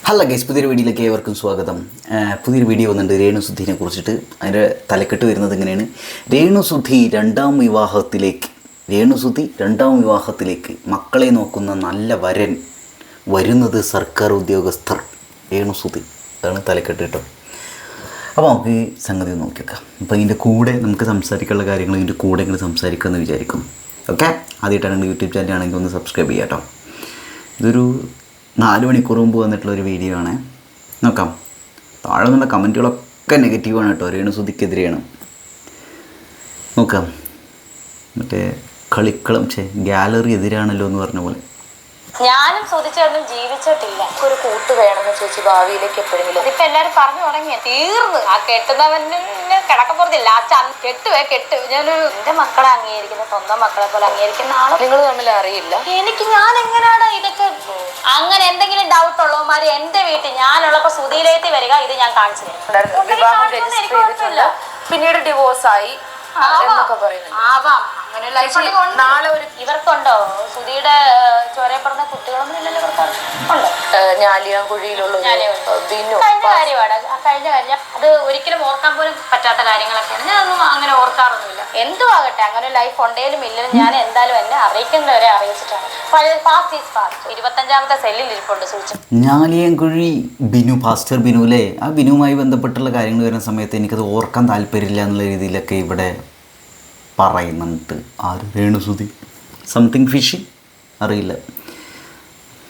Hello guys, പുതിയൊരു വീഡിയോയിലേക്ക് ഏവർക്കും സ്വാഗതം. പുതിയൊരു വീഡിയോ വന്നിട്ടുണ്ട് രേണുസുധീനെ കുറിച്ചിട്ട്. അതിൻ്റെ തലക്കെട്ട് വരുന്നത് ഇങ്ങനെയാണ്: രേണുസുധി രണ്ടാം വിവാഹത്തിലേക്ക് മക്കളെ നോക്കുന്ന നല്ല വരൻ വരുന്നത് സർക്കാർ ഉദ്യോഗസ്ഥർ. രേണുസുധി, അതാണ് തലക്കെട്ട് കേട്ടോ. അപ്പോൾ നമുക്ക് ഈ സംഗതി നോക്കി വെക്കാം. അപ്പോൾ ഇതിൻ്റെ കൂടെ നമുക്ക് സംസാരിക്കാനുള്ള കാര്യങ്ങൾ ഇതിൻ്റെ കൂടെ ഇങ്ങനെ സംസാരിക്കുമെന്ന് വിചാരിക്കും. ഓക്കെ, ആദ്യമായിട്ടാണെങ്കിൽ യൂട്യൂബ് ചാനൽ ആണെങ്കിൽ ഒന്ന് സബ്സ്ക്രൈബ് ചെയ്യാം കേട്ടോ. ഇതൊരു 4 മണിക്കൂർ മുമ്പ് വന്നിട്ടുള്ളൊരു വീഡിയോ ആണ്. നോക്കാം. താഴെ നിന്നുള്ള കമൻറ്റുകളൊക്കെ നെഗറ്റീവാണ് കേട്ടോ, രേണുസുധിക്കെതിരെയാണ്. നോക്കാം. മറ്റേ കളിക്കളം ഗാലറി എതിരാണല്ലോ എന്ന് പറഞ്ഞ പോലെ. ഞാനും സുധിച്ചൊന്നും ജീവിച്ചിട്ടില്ല. ഒരു കൂട്ട് വേണമെന്ന് ചേച്ചി ഭാവിയിലേക്ക് എപ്പോഴെങ്കിലും. ഇതിപ്പോ എല്ലാരും പറഞ്ഞു തുടങ്ങിയ തീർന്ന് ആ കെട്ടുന്നവന് കിടക്കപ്പുറത്തില്ല. കെട്ട് ഞാനൊരു എന്റെ മക്കളെ അംഗീകരിക്കുന്ന സ്വന്തം മക്കളെ പോലെ അംഗീകരിക്കുന്ന ആള് നിങ്ങൾ തമ്മിൽ അറിയില്ല. ഞാൻ എങ്ങനെയാണ് ഇതൊക്കെ? അങ്ങനെ എന്തെങ്കിലും ഡൗട്ട് ഉള്ളവന്മാര് എന്റെ വീട്ടിൽ ഞാനുള്ളപ്പോ സുധിയിലേക്ക് വരിക, ഇത് ഞാൻ കാണിച്ചു തരും. വിവാഹം രജിസ്റ്റർ ചെയ്തിട്ടില്ല, പിന്നീട് ഡിവോഴ്സായി എന്നൊക്കെ പറയുന്നത് ആവാം. അങ്ങനെയുള്ള നാളെ ഒരു ഇവർക്കുണ്ടോ? സുധിയുടെ ചോരയെ പറഞ്ഞ കുട്ടികളൊന്നും ഇല്ലല്ലോ ഇവർക്ക്. ഉണ്ട്. ഞാലിയാൻകുഴിയിലുള്ള കഴിഞ്ഞ കാര്യമാണ്. കഴിഞ്ഞ കാര്യം അത് ഒരിക്കലും ഓർക്കാൻ പോലും പറ്റാത്ത കാര്യങ്ങളൊക്കെയാണ്. ഞാനൊന്നും അങ്ങനെ ഓർക്കാറൊന്നുമില്ല. എന്തും ആകട്ടെ, അങ്ങനെ ലൈഫ് ഉണ്ടെങ്കിലും ഇല്ലെങ്കിലും ഞാൻ എന്തായാലും എന്നെ അറിയിക്കുന്നവരെ അറിയിച്ചിട്ടാണ്. Past is past. 25ാമത്തെ സെല്ലിൽ ഇരിപ്പുണ്ട് സൂചിച്ചു. ഞാലിയാൻകുഴി ബിനു, പാസ്റ്റർ ബിനു അല്ലേ? ആ ബിനുവുമായി ബന്ധപ്പെട്ടുള്ള കാര്യങ്ങൾ വരുന്ന സമയത്ത് എനിക്കത് ഓർക്കാൻ താല്പര്യമില്ല എന്നുള്ള രീതിയിലൊക്കെ ഇവിടെ പറയുന്നുണ്ട്. ആര്? രേണുസുധി. സംതിങ് ഫിഷി അറിയില്ല.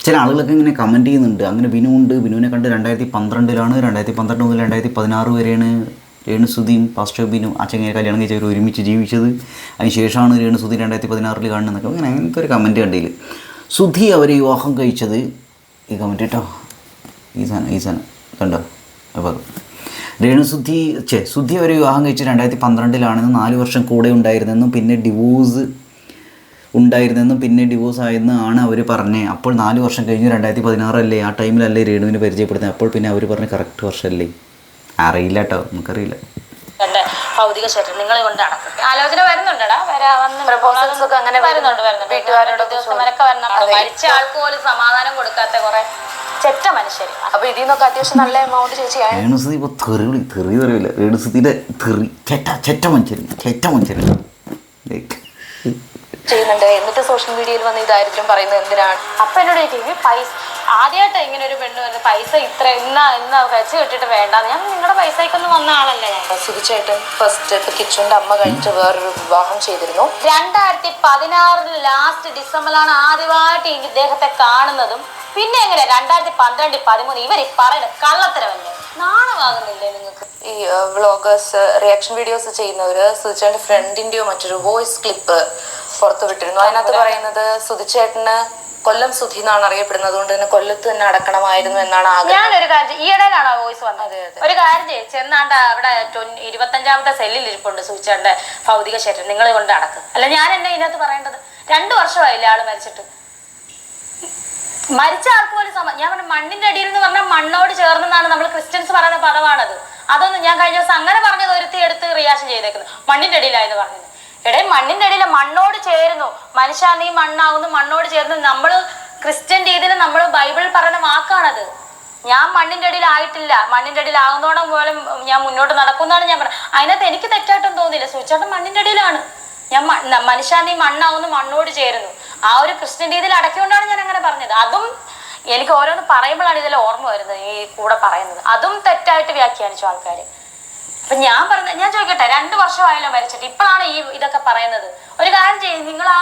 ചില ആളുകളൊക്കെ ഇങ്ങനെ കമൻറ്റ് ചെയ്യുന്നുണ്ട്. അങ്ങനെ ബിനു ഉണ്ട്, ബിനുവിനെ കണ്ട് 2012 2012 മുതൽ 2016 വരെയാണ് രേണുസുധിയും പാസ്റ്റർ ബിനു ആ ചെങ്ങനെ കല്യാണം കഴിച്ചവർ ഒരുമിച്ച് ജീവിച്ചത്. അതിനുശേഷമാണ് രേണുസുധി 2016 കാണുന്നതൊക്കെ. അങ്ങനെ അങ്ങനത്തെ ഒരു കമൻറ്റ് കണ്ടില്ല. സുധി അവരെ വിവാഹം കഴിച്ചത് ഈ കമൻറ്റ് കേട്ടോ, ഈ സാധനം കണ്ടോ? അപ്പോൾ സുധി അവരെ വിവാഹം കഴിച്ച് 2012 4 വർഷം കൂടെ ഉണ്ടായിരുന്നെന്നും പിന്നെ ഡിവോഴ്സ് ആയെന്ന് ആണ് അവർ പറഞ്ഞത്. അപ്പോൾ 4 വർഷം കഴിഞ്ഞ് 2016 അല്ലേ? ആ ടൈമിലല്ലേ രേണുവിനെ പരിചയപ്പെടുന്നത്? അപ്പോൾ പിന്നെ അവർ പറഞ്ഞ കറക്റ്റ് വർഷമല്ലേ? അറിയില്ല കേട്ടോ, നമുക്കറിയില്ല. ഭൗതിക ശരീരം നിങ്ങളെ കൊണ്ട് നടക്കും. ആലോചന വരുന്നുണ്ടടാ, പ്രപ്പോസൽസ് ഒക്കെ അങ്ങനെ വരുന്നുണ്ട്. വീട്ടുകാരുടെ ഉദ്യോഗസ്ഥന്മാരൊക്കെ വരുന്നുണ്ട്. മരിച്ച ആൾക്ക് പോലും സമാധാനം കൊടുക്കാത്ത കുറെ ചെറ്റ മനുഷ്യര്. അപ്പൊ ഇതിൽ നിന്നൊക്കെ അത്യാവശ്യം നല്ല എമൗണ്ട് ചേച്ചി. രേണുസുധി ഇപ്പോൾ തെറി പറയില്ല. രേണുസുധിയുടെ ചെറ്റ മനുഷ്യര് ചെയ്യുന്നുണ്ട്. എന്നിട്ട് സോഷ്യൽ മീഡിയയിൽ വന്ന് ഇതായിരിക്കും പറയുന്നത് എന്തിനാണ്? അപ്പൊ എന്നോട് ചോദിക്കും, പൈസ ആദ്യമായിട്ട് ഇങ്ങനെ ഒരു പെണ്ണ് വരുന്നത് പൈസ ഇത്ര ഇന്ന വെച്ച് കിട്ടിട്ട് വേണ്ട. ഞാൻ നിങ്ങളുടെ പൈസക്കൊന്നും വന്ന ആളല്ല. ഞാൻ സുധിച്ചേട്ടൻ ഫസ്റ്റ് കിച്ചുവിന്റെ അമ്മ കഴിച്ച് വേറൊരു വിവാഹം ചെയ്തിരുന്നു. 2016 ലാസ്റ്റ് ഡിസംബറിലാണ് ആദ്യമായിട്ട് ഇദ്ദേഹത്തെ കാണുന്നതും. പിന്നെ എങ്ങനെ 2012 13 ഇവർ പറയുന്നത് കള്ളത്തരമല്ലേ? നാണമാകുന്നില്ലേ നിങ്ങൾക്ക്? ഈ വ്ളോഗേഴ്സ്, റിയാക്ഷൻ വീഡിയോസ് ചെയ്യുന്നവര് സുധിച്ചേട്ടന്റെ ഫ്രണ്ടിന്റെയോ മറ്റൊരു വോയിസ് ക്ലിപ്പ് പുറത്തു വിട്ടിരുന്നു. അതിനകത്ത് പറയുന്നത് സുധിച്ചേട്ടന് കൊല്ലം സുധി എന്നാണ് അറിയപ്പെടുന്നത്, അതുകൊണ്ട് തന്നെ കൊല്ലത്ത് തന്നെ അടക്കണമായിരുന്നു എന്നാണ് ആഗ്രഹം. ഞാനൊരു കാര്യം, ഈയിടെയാണ് ആ വോയിസ് വന്നത്. ഒരു കാര്യം ചെന്നാണ്ട് അവിടെ 25ാമത്തെ സെല്ലിൽ ഇരിപ്പുണ്ട് സുധിച്ചേട്ടന്റെ ഭൗതിക ശരീരം നിങ്ങളെ കൊണ്ട് അടക്കും. അല്ല, ഞാൻ എന്നെ ഇതിനകത്ത് പറയേണ്ടത്? 2 വർഷമായില്ലേ ആള് മരിച്ചിട്ട്? മരിച്ച ആൾക്ക് പോലും ഞാൻ പറഞ്ഞ മണ്ണിന്റെ അടിയിൽ എന്ന് പറഞ്ഞാൽ മണ്ണോട് ചേർന്നെന്നാണ് നമ്മൾ ക്രിസ്ത്യൻസ് പറയുന്ന പദമാണത്. അതൊന്നും ഞാൻ കഴിഞ്ഞ ദിവസം അങ്ങനെ പറഞ്ഞത് ഒരുത്തി എടുത്ത് റിയാക്ഷൻ ചെയ്തേക്കുന്നു. മണ്ണിന്റെ അടിയിലായെന്ന് പറഞ്ഞത്. മണ്ണിന്റെ അടിയിൽ മണ്ണോട് ചേരുന്നു. മനുഷ്യ നീ മണ്ണാവുന്നു, മണ്ണോട് ചേർന്ന്. നമ്മൾ ക്രിസ്ത്യൻ രീതിയിൽ നമ്മൾ ബൈബിളിൽ പറയുന്ന വാക്കാണത്. ഞാൻ മണ്ണിന്റെ അടിയിൽ ആയിട്ടില്ല, മണ്ണിന്റെ അടിയിൽ ആകുന്നോളം പോലും ഞാൻ മുന്നോട്ട് നടക്കുമെന്നാണ് ഞാൻ പറഞ്ഞത്. അതിനകത്ത് എനിക്ക് തെറ്റായിട്ടും തോന്നിയില്ല. സുചേട്ടൻ മണ്ണിന്റെ അടിയിലാണ്. ഞാൻ മനുഷ്യ നീ മണ്ണാവുന്നു, മണ്ണോട് ചേരുന്നു. ആ ഒരു ക്രിസ്ത്യൻ രീതിയിൽ അടക്കിക്കൊണ്ടാണ് ഞാൻ അങ്ങനെ പറഞ്ഞത്. അതും എനിക്ക് ഓരോന്ന് പറയുമ്പോഴാണ് ഇതെല്ലാം ഓർമ്മ വരുന്നത്. ഈ കൂടെ പറയുന്നത് അതും തെറ്റായിട്ട് വ്യാഖ്യാനിച്ചു ആൾക്കാര്. അപ്പൊ ഞാൻ ചോദിക്കട്ടെ, 2 വർഷമായല്ലോ മരിച്ചിട്ട്, ഇപ്പോഴാണ് ഈ ഇതൊക്കെ പറയുന്നത്? ഒരു കാര്യം ചെയ്യും, നിങ്ങൾ ആ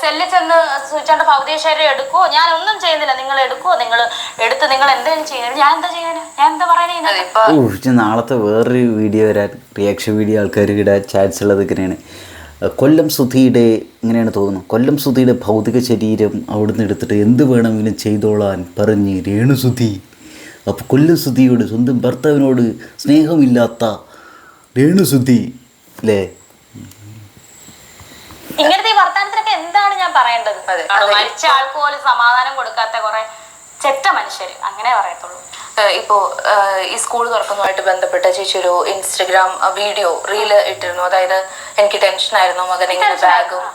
സെല്ലിൽ ചെന്ന് സുചേട്ടന്റെ ഭൗതിക ശരീരം എടുക്കുവോ? ഞാൻ ഒന്നും ചെയ്യുന്നില്ല. നിങ്ങൾ എടുക്കുവോ? നിങ്ങൾ എടുത്ത് നിങ്ങൾ എന്തെങ്കിലും ചെയ്യുന്നത്? ഞാൻ എന്താ ചെയ്യാനാ? ഞാൻ എന്താ പറയുന്നത്? നാളത്തെ വേറൊരു വീഡിയോ വരാൻ, റിയാക്ഷൻ വീഡിയോ ആൾക്കാർ ഇടാൻ ചാൻസ് ഉള്ളത് ഇങ്ങനെയാണ്. കൊല്ലം സുധിയുടെ ഇങ്ങനെയാണ് തോന്നുന്നു. കൊല്ലം സുധിയുടെ ഭൗതിക ശരീരം അവിടുന്ന് എടുത്തിട്ട് എന്ത് വേണമെങ്കിലും ചെയ്തോളാൻ പറഞ്ഞ് രേണുസുധി. അപ്പോൾ കൊല്ലം സുധിയോട്, സ്വന്തം ഭർത്താവിനോട് സ്നേഹമില്ലാത്ത രേണുസുധി അല്ലേ? ഇങ്ങനത്തെ ഈ വർത്താനത്തിനൊക്കെ എന്താണ് ഞാൻ പറയേണ്ടത്? മരിച്ച ആൾക്ക് പോലും സമാധാനം കൊടുക്കാത്ത കുറെ ചെറ്റ മനുഷ്യര്, അങ്ങനെ പറയത്തുള്ളൂ. ഇപ്പോൾ ഈ സ്കൂൾ തുറക്കുന്നതുമായിട്ട് ബന്ധപ്പെട്ട ചേച്ചി ഒരു ഇൻസ്റ്റഗ്രാം വീഡിയോ റീല് ഇട്ടിരുന്നു. അതായത് എനിക്ക് ടെൻഷനായിരുന്നു, മകൻ ഇങ്ങനെ ബാഗും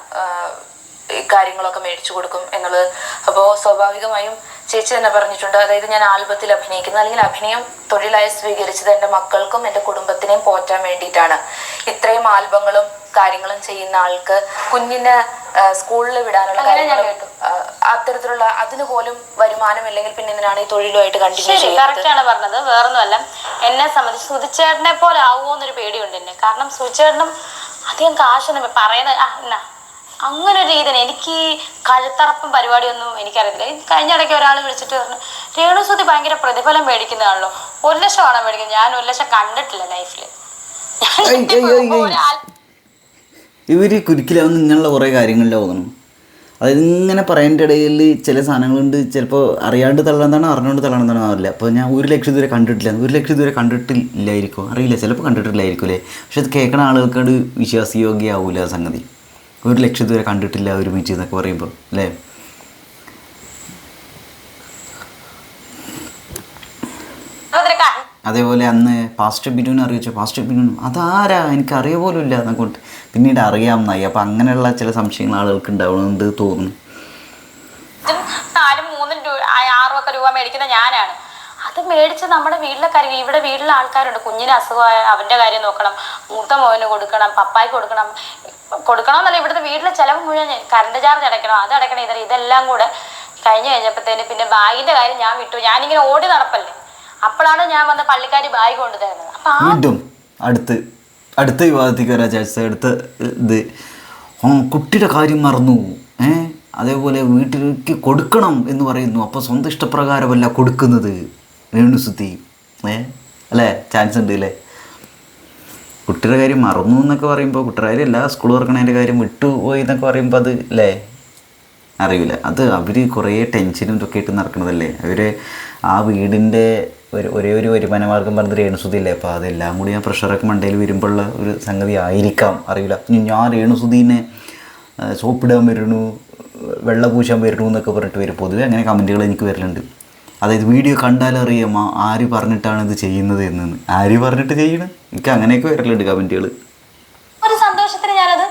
കാര്യങ്ങളൊക്കെ മേടിച്ചു കൊടുക്കും എന്നുള്ളത്. അപ്പോൾ സ്വാഭാവികമായും ചേച്ചി തന്നെ പറഞ്ഞിട്ടുണ്ട്, അതായത് ഞാൻ ആൽബത്തിൽ അഭിനയിക്കുന്നത് അല്ലെങ്കിൽ അഭിനയം തൊഴിലായി സ്വീകരിച്ചത് എൻ്റെ മക്കൾക്കും എൻ്റെ കുടുംബത്തിനെയും പോറ്റാൻ വേണ്ടിയിട്ടാണ്. ഇത്രയും ആൽബങ്ങളും കാര്യങ്ങളും ചെയ്യുന്ന ആൾക്ക് കുഞ്ഞിനെ സ്കൂളിൽ വിടാനുള്ള കാര്യങ്ങൾ അത്തരത്തിലുള്ള അതിന് പോലും വരുമാനമില്ലെങ്കിൽ പിന്നെ എന്തിനാണ് ഈ തൊഴിലുമായിട്ട് കണ്ടിന്യൂ ചെയ്യുന്നത്? കറക്റ്റാണ് പറഞ്ഞത്. വേറൊന്നുമല്ല, എന്നെ സംബന്ധിച്ച് സുധിച്ചേട്ടനെ പോലെ ആവുമോ എന്നൊരു പേടിയുണ്ട് എന്നെ. കാരണം സുധിച്ചേട്ടനും അധികം കാശൊന്നും പറയുന്നത് അങ്ങനെ ഒരു രീതിയിൽ എനിക്ക് കഴുത്തറപ്പും പരിപാടിയൊന്നും എനിക്കറിയത്തില്ല. കഴിഞ്ഞ ഇടയ്ക്ക് ഒരാൾ വിളിച്ചിട്ട് പറഞ്ഞു, രേണുസുതി ഭയങ്കര പ്രതിഫലം മേടിക്കുന്നതാണല്ലോ, 1 ലക്ഷമാണോ മേടിക്കുന്നത്? ഞാൻ 1 ലക്ഷം കണ്ടിട്ടില്ല ലൈഫിൽ. ഇവർ കുരുക്കിലാവുന്ന ഇങ്ങനെയുള്ള കുറേ കാര്യങ്ങളിലാണ് തോന്നുന്നു. അതായത് ഇങ്ങനെ പറയേണ്ട ഇടയിൽ ചില സാധനങ്ങളുണ്ട്, ചിലപ്പോൾ അറിയാണ്ട് തള്ളാന്താണോ അറിഞ്ഞുകൊണ്ട് തള്ളാന്താണോ അറിയില്ല. അപ്പോൾ ഞാൻ 1 ലക്ഷം ഇതുവരെ കണ്ടിട്ടില്ല, 1 ലക്ഷം ഇതുവരെ കണ്ടിട്ടില്ലായിരിക്കും, അറിയില്ല, ചിലപ്പോൾ കണ്ടിട്ടില്ലായിരിക്കും അല്ലേ. പക്ഷെ അത് കേൾക്കുന്ന ആളുകൾക്കത് വിശ്വാസയോഗ്യമാവില്ല ആ സംഗതി. 1 ലക്ഷം ഇതുവരെ കണ്ടിട്ടില്ല ഒരുമിച്ച് എന്നൊക്കെ പറയുമ്പോൾ അല്ലേ. അതേപോലെ അന്ന് പാസ്റ്റർ ബിനുവിനെ അറിയിച്ചു, പാസ്റ്റർ ബിനു അതാരാ എനിക്കറിയ പോലും ഇല്ല എന്നൊക്കെ പിന്നീട് അറിയാമെന്നായി. അപ്പം അങ്ങനെയുള്ള ചില സംശയങ്ങൾ ആളുകൾക്ക് ഉണ്ടാവുന്നുണ്ട് തോന്നുന്നു. 4, 3, 6 രൂപ മേടിക്കുന്ന ഞാനാണ്. അത് മേടിച്ച് നമ്മുടെ വീട്ടിലെ കാര്യം, ഇവിടെ വീട്ടിലെ ആൾക്കാരുണ്ട്, കുഞ്ഞിന് അസുഖമായ അവൻ്റെ കാര്യം നോക്കണം, മൂത്ത മോന് കൊടുക്കണം, പപ്പായ്ക്ക് കൊടുക്കണമെന്നല്ല, ഇവിടുത്തെ വീട്ടിലെ ചിലവ് മുഴുവൻ കറണ്ട് ചാർജ് അടയ്ക്കണം, അത് അടയ്ക്കണം, ഇതെല്ലാം കൂടെ കഴിഞ്ഞപ്പോഴത്തേന് പിന്നെ ബാഗിൻ്റെ കാര്യം ഞാൻ വിട്ടു. ഞാനിങ്ങനെ ഓടി നടപ്പല്ലേ, അപ്പോഴാണ് ഞാൻ വന്ന പള്ളിക്കാരി ബാഗ് കൊണ്ടു തരുന്നത്. അപ്പം വീണ്ടും അടുത്ത വിവാദത്തേക്ക് വരാ ചാൻസ്. അടുത്ത ഇത് കുട്ടിയുടെ കാര്യം മറന്നു, അതേപോലെ വീട്ടിലേക്ക് കൊടുക്കണം എന്ന് പറയുന്നു. അപ്പോൾ സ്വന്തം ഇഷ്ടപ്രകാരമല്ല കൊടുക്കുന്നത് രേണുസുതി, അല്ലേ, ചാൻസ് ഉണ്ട് അല്ലേ. കുട്ടിയുടെ കാര്യം മറന്നു എന്നൊക്കെ പറയുമ്പോൾ കുട്ടിയുടെ കാര്യം അല്ല, സ്കൂൾ തുറക്കണതിൻ്റെ കാര്യം വിട്ടുപോയി എന്നൊക്കെ പറയുമ്പോൾ അത് അല്ലേ അറിയില്ല. അത് അവർ കുറേ ടെൻഷനും ഇതൊക്കെ ആയിട്ട് നടക്കുന്നതല്ലേ. അവർ ആ വീടിൻ്റെ ഒരേ ഒരു വരുമാനമാർഗം പറഞ്ഞത് രേണുസുതി അല്ലേ. അപ്പോൾ അതെല്ലാം കൂടി ആ പ്രഷറൊക്കെ മണ്ടയിൽ വരുമ്പോഴുള്ള ഒരു സംഗതി ആയിരിക്കാം, അറിയില്ല. ഞാൻ രേണുസുതിനെ സോപ്പിടാൻ വരുന്നു, വെള്ള പൂശാൻ വരുന്നു എന്നൊക്കെ പറഞ്ഞിട്ട് വരും. പൊതുവെ അങ്ങനെ കമൻറ്റുകൾ എനിക്ക് വരലുണ്ട്. അതായത് വീഡിയോ കണ്ടാലറിയാം ആര് പറഞ്ഞിട്ടാണ് ഇത് ചെയ്യുന്നത് എന്ന്. ആര് പറഞ്ഞിട്ട് ചെയ്യണം, എനിക്ക് അങ്ങനെയൊക്കെ വരലുണ്ട് കമൻറ്റുകൾ. ഒരു സന്തോഷത്തിന് ഞാനത്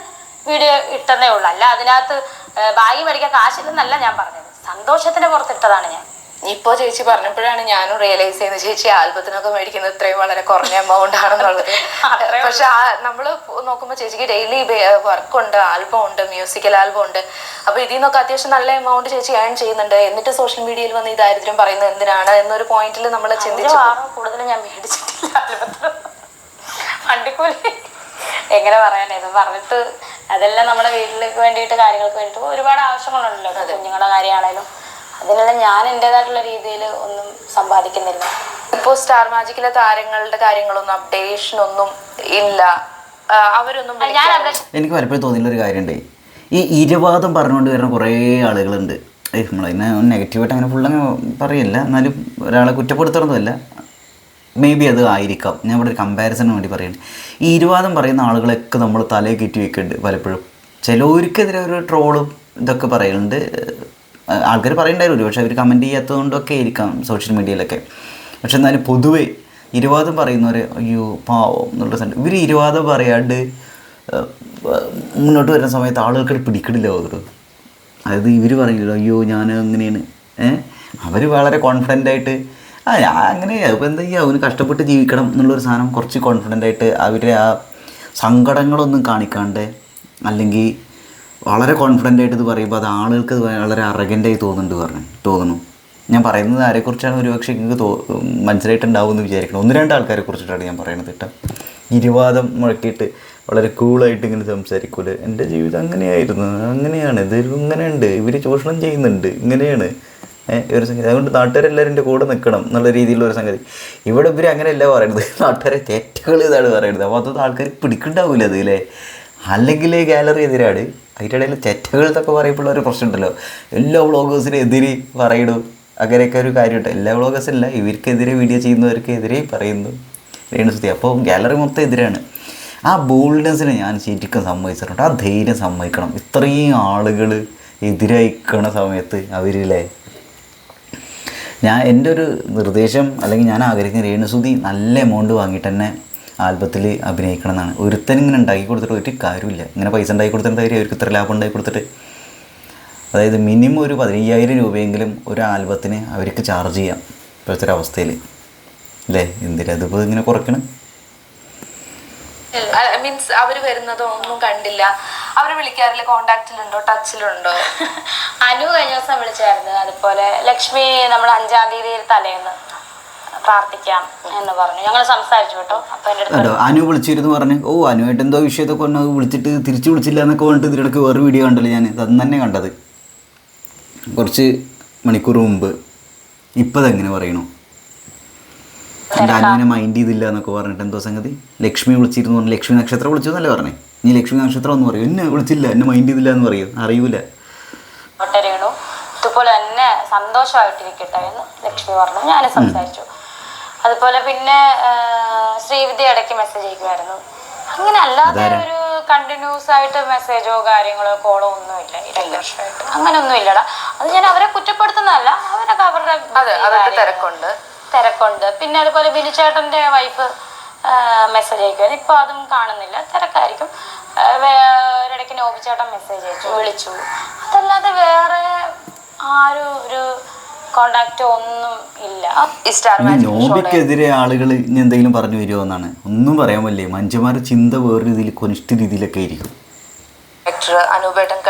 വീഡിയോ ഇട്ടതേ ഉള്ളൂ, അല്ല അതിനകത്ത് ബാഗ് മേടിക്കാൻ കാശില്ലെന്നല്ല ഞാൻ പറഞ്ഞത്, സന്തോഷത്തിന് പുറത്തിട്ടതാണ് ഞാൻ. ഇപ്പോൾ ചേച്ചി പറഞ്ഞപ്പോഴാണ് ഞാനും റിയലൈസ് ചെയ്യുന്നത്, ചേച്ചി ആൽബത്തിനൊക്കെ മേടിക്കുന്നത് ഇത്രയും വളരെ കുറഞ്ഞ എമൗണ്ട് ആണെന്നുള്ളത്. പക്ഷെ നമ്മൾ നോക്കുമ്പോൾ ചേച്ചിക്ക് ഡെയിലി വർക്കുണ്ട്, ആൽബം ഉണ്ട്, മ്യൂസിക്കൽ ആൽബം ഉണ്ട്. അപ്പോൾ ഇതിൽ നിന്നൊക്കെ അത്യാവശ്യം നല്ല എമൗണ്ട് ചേച്ചി ഏൺ ചെയ്യുന്നുണ്ട്. എന്നിട്ട് സോഷ്യൽ മീഡിയയിൽ വന്ന് ഈ ദാരിദ്ര്യം പറയുന്നത് എന്തിനാണ് എന്നൊരു പോയിന്റിൽ നമ്മൾ ചിന്തിച്ചു. കൂടുതൽ ഞാൻ മേടിച്ചിട്ടില്ല ആൽബത്തിൽ, വണ്ടിക്കൂലി എങ്ങനെ പറയാനായിരുന്നു പറഞ്ഞിട്ട്. അതെല്ലാം നമ്മുടെ വീട്ടിലേക്ക് വേണ്ടിയിട്ട് കാര്യങ്ങൾക്ക് വേണ്ടിയിട്ട് ഒരുപാട് ആവശ്യങ്ങളുണ്ടല്ലോ, കുഞ്ഞുങ്ങളുടെ കാര്യമാണേലും. അതിനെല്ലാം ഞാൻ എൻ്റെതായിട്ടുള്ള രീതിയിൽ ഒന്നും സമ്പാദിക്കുന്നില്ല. ഇപ്പോൾ സ്റ്റാർ മാജിക്കിലെ താരങ്ങളുടെ കാര്യങ്ങളൊന്നും അപ്ഡേഷനൊന്നും ഇല്ല, അവരൊന്നും. എനിക്ക് പലപ്പോഴും തോന്നിയുള്ളൊരു കാര്യമുണ്ട്, ഈ ഇരവാദം പറഞ്ഞുകൊണ്ട് വരുന്ന കുറേ ആളുകളുണ്ട്. നമ്മളതിനെ നെഗറ്റീവായിട്ട് അങ്ങനെ ഫുള്ളങ്ങനെ പറയില്ല, എന്നാലും ഒരാളെ കുറ്റപ്പെടുത്തണമെന്നല്ല, മേ ബി അത് ആയിരിക്കാം. ഞാൻ ഇവിടെ ഒരു കമ്പാരിസണിന് വേണ്ടി പറയുന്നത്. ഈ ഇരവാദം പറയുന്ന ആളുകളൊക്കെ നമ്മൾ തലയെ കയറ്റി വെക്കുന്നുണ്ട് പലപ്പോഴും. ചിലവർക്കെതിരെ ഒരു ട്രോളും ഇതൊക്കെ പറയുന്നുണ്ട്, ആൾക്കാർ പറയുന്നുണ്ടായിരുന്നു, പക്ഷേ അവർ കമൻറ്റ് ചെയ്യാത്തതുകൊണ്ടൊക്കെ ആയിരിക്കാം സോഷ്യൽ മീഡിയയിലൊക്കെ. പക്ഷെ എന്നാലും പൊതുവേ ഇരവാദം പറയുന്നവരെ അയ്യോ പാവം എന്നുള്ള സ്ഥലം ഇവർ ഇരവാദം പറയാണ്ട് മുന്നോട്ട് വരുന്ന സമയത്ത് ആളുകൾക്ക് പിടിക്കണില്ല അവർക്ക്. അതായത് ഇവർ പറയില്ലല്ലോ അയ്യോ ഞാൻ അങ്ങനെയാണ്, അവർ വളരെ കോൺഫിഡൻ്റായിട്ട് ഞാൻ അങ്ങനെയാണ്, ഇപ്പോൾ എന്താ ചെയ്യുക, അവന് കഷ്ടപ്പെട്ട് ജീവിക്കണം എന്നുള്ളൊരു സാധനം കുറച്ച് കോൺഫിഡൻ്റായിട്ട് അവരുടെ ആ സങ്കടങ്ങളൊന്നും കാണിക്കാണ്ട്, അല്ലെങ്കിൽ വളരെ കോൺഫിഡൻ്റായിട്ട് ഇത് പറയുമ്പോൾ അത് ആളുകൾക്ക് വളരെ അറഗൻ്റായി തോന്നുന്നു. ഞാൻ പറയുന്നത് ആരെക്കുറിച്ചാണ് ഒരുപക്ഷെ നിങ്ങൾക്ക് മനസ്സിലായിട്ടുണ്ടാവും എന്ന് വിചാരിക്കണം. 1-2 ആൾക്കാരെ കുറിച്ചിട്ടാണ് ഞാൻ പറയുന്നത് കേട്ടോ. ഇരവാദം മുഴക്കിയിട്ട് വളരെ കൂളായിട്ട് ഇങ്ങനെ സംസാരിക്കൂല, എൻ്റെ ജീവിതം അങ്ങനെയായിരുന്നു, അങ്ങനെയാണ്, ഇത് ഇങ്ങനെയുണ്ട്, ഇവർ ചൂഷണം ചെയ്യുന്നുണ്ട്, ഇങ്ങനെയാണ് ഒരു സംഗതി, അതുകൊണ്ട് നാട്ടുകാരെല്ലാവരും എൻ്റെ കൂടെ നിൽക്കണം എന്നുള്ള രീതിയിലുള്ളൊരു സംഗതി. ഇവിടെ ഇവർ അങ്ങനെയല്ല പറയുന്നത്, നാട്ടുകാരെ തെറ്റുകൾ ഇതാണ് പറയുന്നത്. അപ്പോൾ അതൊന്നും ആൾക്കാർക്ക് പിടിക്കുന്നുണ്ടാവില്ല അത് അല്ലേ. അല്ലെങ്കിൽ ഗാലറി എതിരാണ്, അതിൻ്റെ ഇടയിൽ തെറ്റുകൾ എന്നൊക്കെ പറയുമ്പോൾ ഒരു പ്രശ്നമുണ്ടല്ലോ, എല്ലാ വ്ളോഗേഴ്സിനും എതിരെ പറയണു, അങ്ങനെയൊക്കെ ഒരു കാര്യമുണ്ട്. എല്ലാ വ്ളോഗേഴ്സില്ല, ഇവർക്കെതിരെ വീഡിയോ ചെയ്യുന്നവർക്കെതിരെ പറയുന്നു രേണുസുതി. അപ്പോൾ ഗാലറി മൊത്തം എതിരാണ്. ആ ബോൾഡ്നെസ്സിനെ ഞാൻ ശരിക്കും സമ്മതിച്ചിട്ടുണ്ട്, ആ ധൈര്യം സമ്മതിക്കണം. ഇത്രയും ആളുകൾ എതിരയക്കണ സമയത്ത് അവരില്ലേ, എൻ്റെ ഒരു നിർദ്ദേശം അല്ലെങ്കിൽ ഞാൻ ആഗ്രഹിക്കുന്ന രേണുസുതി നല്ല എമൗണ്ട് വാങ്ങിയിട്ട് തന്നെ ആൽബത്തിൽ അഭിനയിക്കണം എന്നാണ്. ഒരുത്തനിങ്ങനെ ഉണ്ടാക്കി കൊടുത്തിട്ട് ഒരു കാര്യമില്ല. ഇങ്ങനെ പൈസ ഉണ്ടാക്കി കൊടുത്തിട്ട് അവർക്ക് ഇത്ര ലാഭം ഉണ്ടാക്കി കൊടുത്തിട്ട് അതായത് മിനിമം ഒരു 15,000 രൂപയെങ്കിലും ഒരു ആൽബത്തിന് അവർക്ക് ചാർജ് ചെയ്യാം ഇപ്പോഴത്തെ ഒരു അവസ്ഥയിൽ അല്ലേ. എന്തിനാ അതിപ്പോൾ ഇങ്ങനെ കുറയ്ക്കണം? മീൻസ് അവര് വരുന്നതോ ഒന്നും കണ്ടില്ല, അവര് വിളിക്കാറില്ല, കോണ്ടാക്റ്റിലുണ്ടോ, ടച്ചിലുണ്ടോ? അനു കഴിഞ്ഞ ദിവസം വിളിച്ചായിരുന്നു. അതുപോലെ ലക്ഷ്മി നമ്മൾ 5-ാം തീയതി തലേന്ന് പ്രാർത്ഥിക്കാം എന്ന് പറഞ്ഞു. ഞങ്ങൾ സംസാരിച്ചു കേട്ടോ. അപ്പൊ എൻ്റെ അടുത്ത് അനു വിളിച്ചിരുന്നു പറഞ്ഞു, ഓ അനുവായിട്ട് എന്തോ വിഷയത്തൊക്കെ കൊണ്ട് വിളിച്ചിട്ട് തിരിച്ചു വിളിച്ചില്ല എന്നൊക്കെ പറഞ്ഞിട്ട് ഇതിനിടയ്ക്ക് വേറെ വീഡിയോ കണ്ടല്ലോ ഞാൻ. അന്ന് തന്നെ കണ്ടത് കുറച്ച് മണിക്കൂർ മുമ്പ്. ഇപ്പം അതെങ്ങനെ പറയണു എൻ്റെ അനുവിനെ മൈൻഡ് ചെയ്തില്ല എന്നൊക്കെ പറഞ്ഞിട്ട് എന്തോ സംഗതി. ലക്ഷ്മി വിളിച്ചിരുന്നു പറഞ്ഞു, ലക്ഷ്മി നക്ഷത്രം വിളിച്ചു എന്നല്ലേ പറഞ്ഞേ. നീ ലക്ഷ്മി നക്ഷത്രം എന്ന് പറയും, എന്നെ വിളിച്ചില്ല, എന്നെ മൈൻഡ് ചെയ്തില്ല എന്ന് പറയും, അറിയൂല. ഒട്ടരേണു ഇതുപോലെ തന്നെ സന്തോഷമായിട്ടിരിക്കട്ടെ എന്ന് ലക്ഷ്മി പറഞ്ഞു. ഞാനും സംസാരിച്ചു. അതുപോലെ പിന്നെ ശ്രീവിദ്യ ഇടയ്ക്ക് മെസ്സേജ് അയക്കുമായിരുന്നു. അങ്ങനെ അല്ലാതെ ഒരു കണ്ടിന്യൂസ് ആയിട്ട് മെസ്സേജോ കാര്യങ്ങളോ കോളോ ഒന്നുമില്ല ഈ 2 വർഷമായിട്ട്. അങ്ങനെയൊന്നും ഇല്ലടാ. അത് ഞാൻ അവരെ കുറ്റപ്പെടുത്തുന്നതല്ല, അവരൊക്കെ അവരുടെ തിരക്കുണ്ട്. പിന്നെ അതുപോലെ ബിനിച്ചേട്ടൻ്റെ വൈഫ് മെസ്സേജ് അയക്കുമായിരുന്നു. ഇപ്പൊ അതും കാണുന്നില്ല, തിരക്കായിരിക്കും. ഒരിടയ്ക്ക് നോബിച്ചേട്ടൻ മെസ്സേജ് അയച്ചു, വിളിച്ചു. അതല്ലാതെ വേറെ ആരും ഒരു കോണ്ടാക്റ്റോ ഒന്നും ഇല്ല. നോബിക്കെതിരെ ആളുകൾ ഇനി എന്തെങ്കിലും പറഞ്ഞു വരുമോ എന്നാണ്. ഒന്നും പറയാൻ പറ്റില്ലേ. മഞ്ജുമാരുടെ ചിന്ത വേറെ രീതിയിൽ കൊനിഷ്ഠ രീതിയിലൊക്കെ ആയിരിക്കും.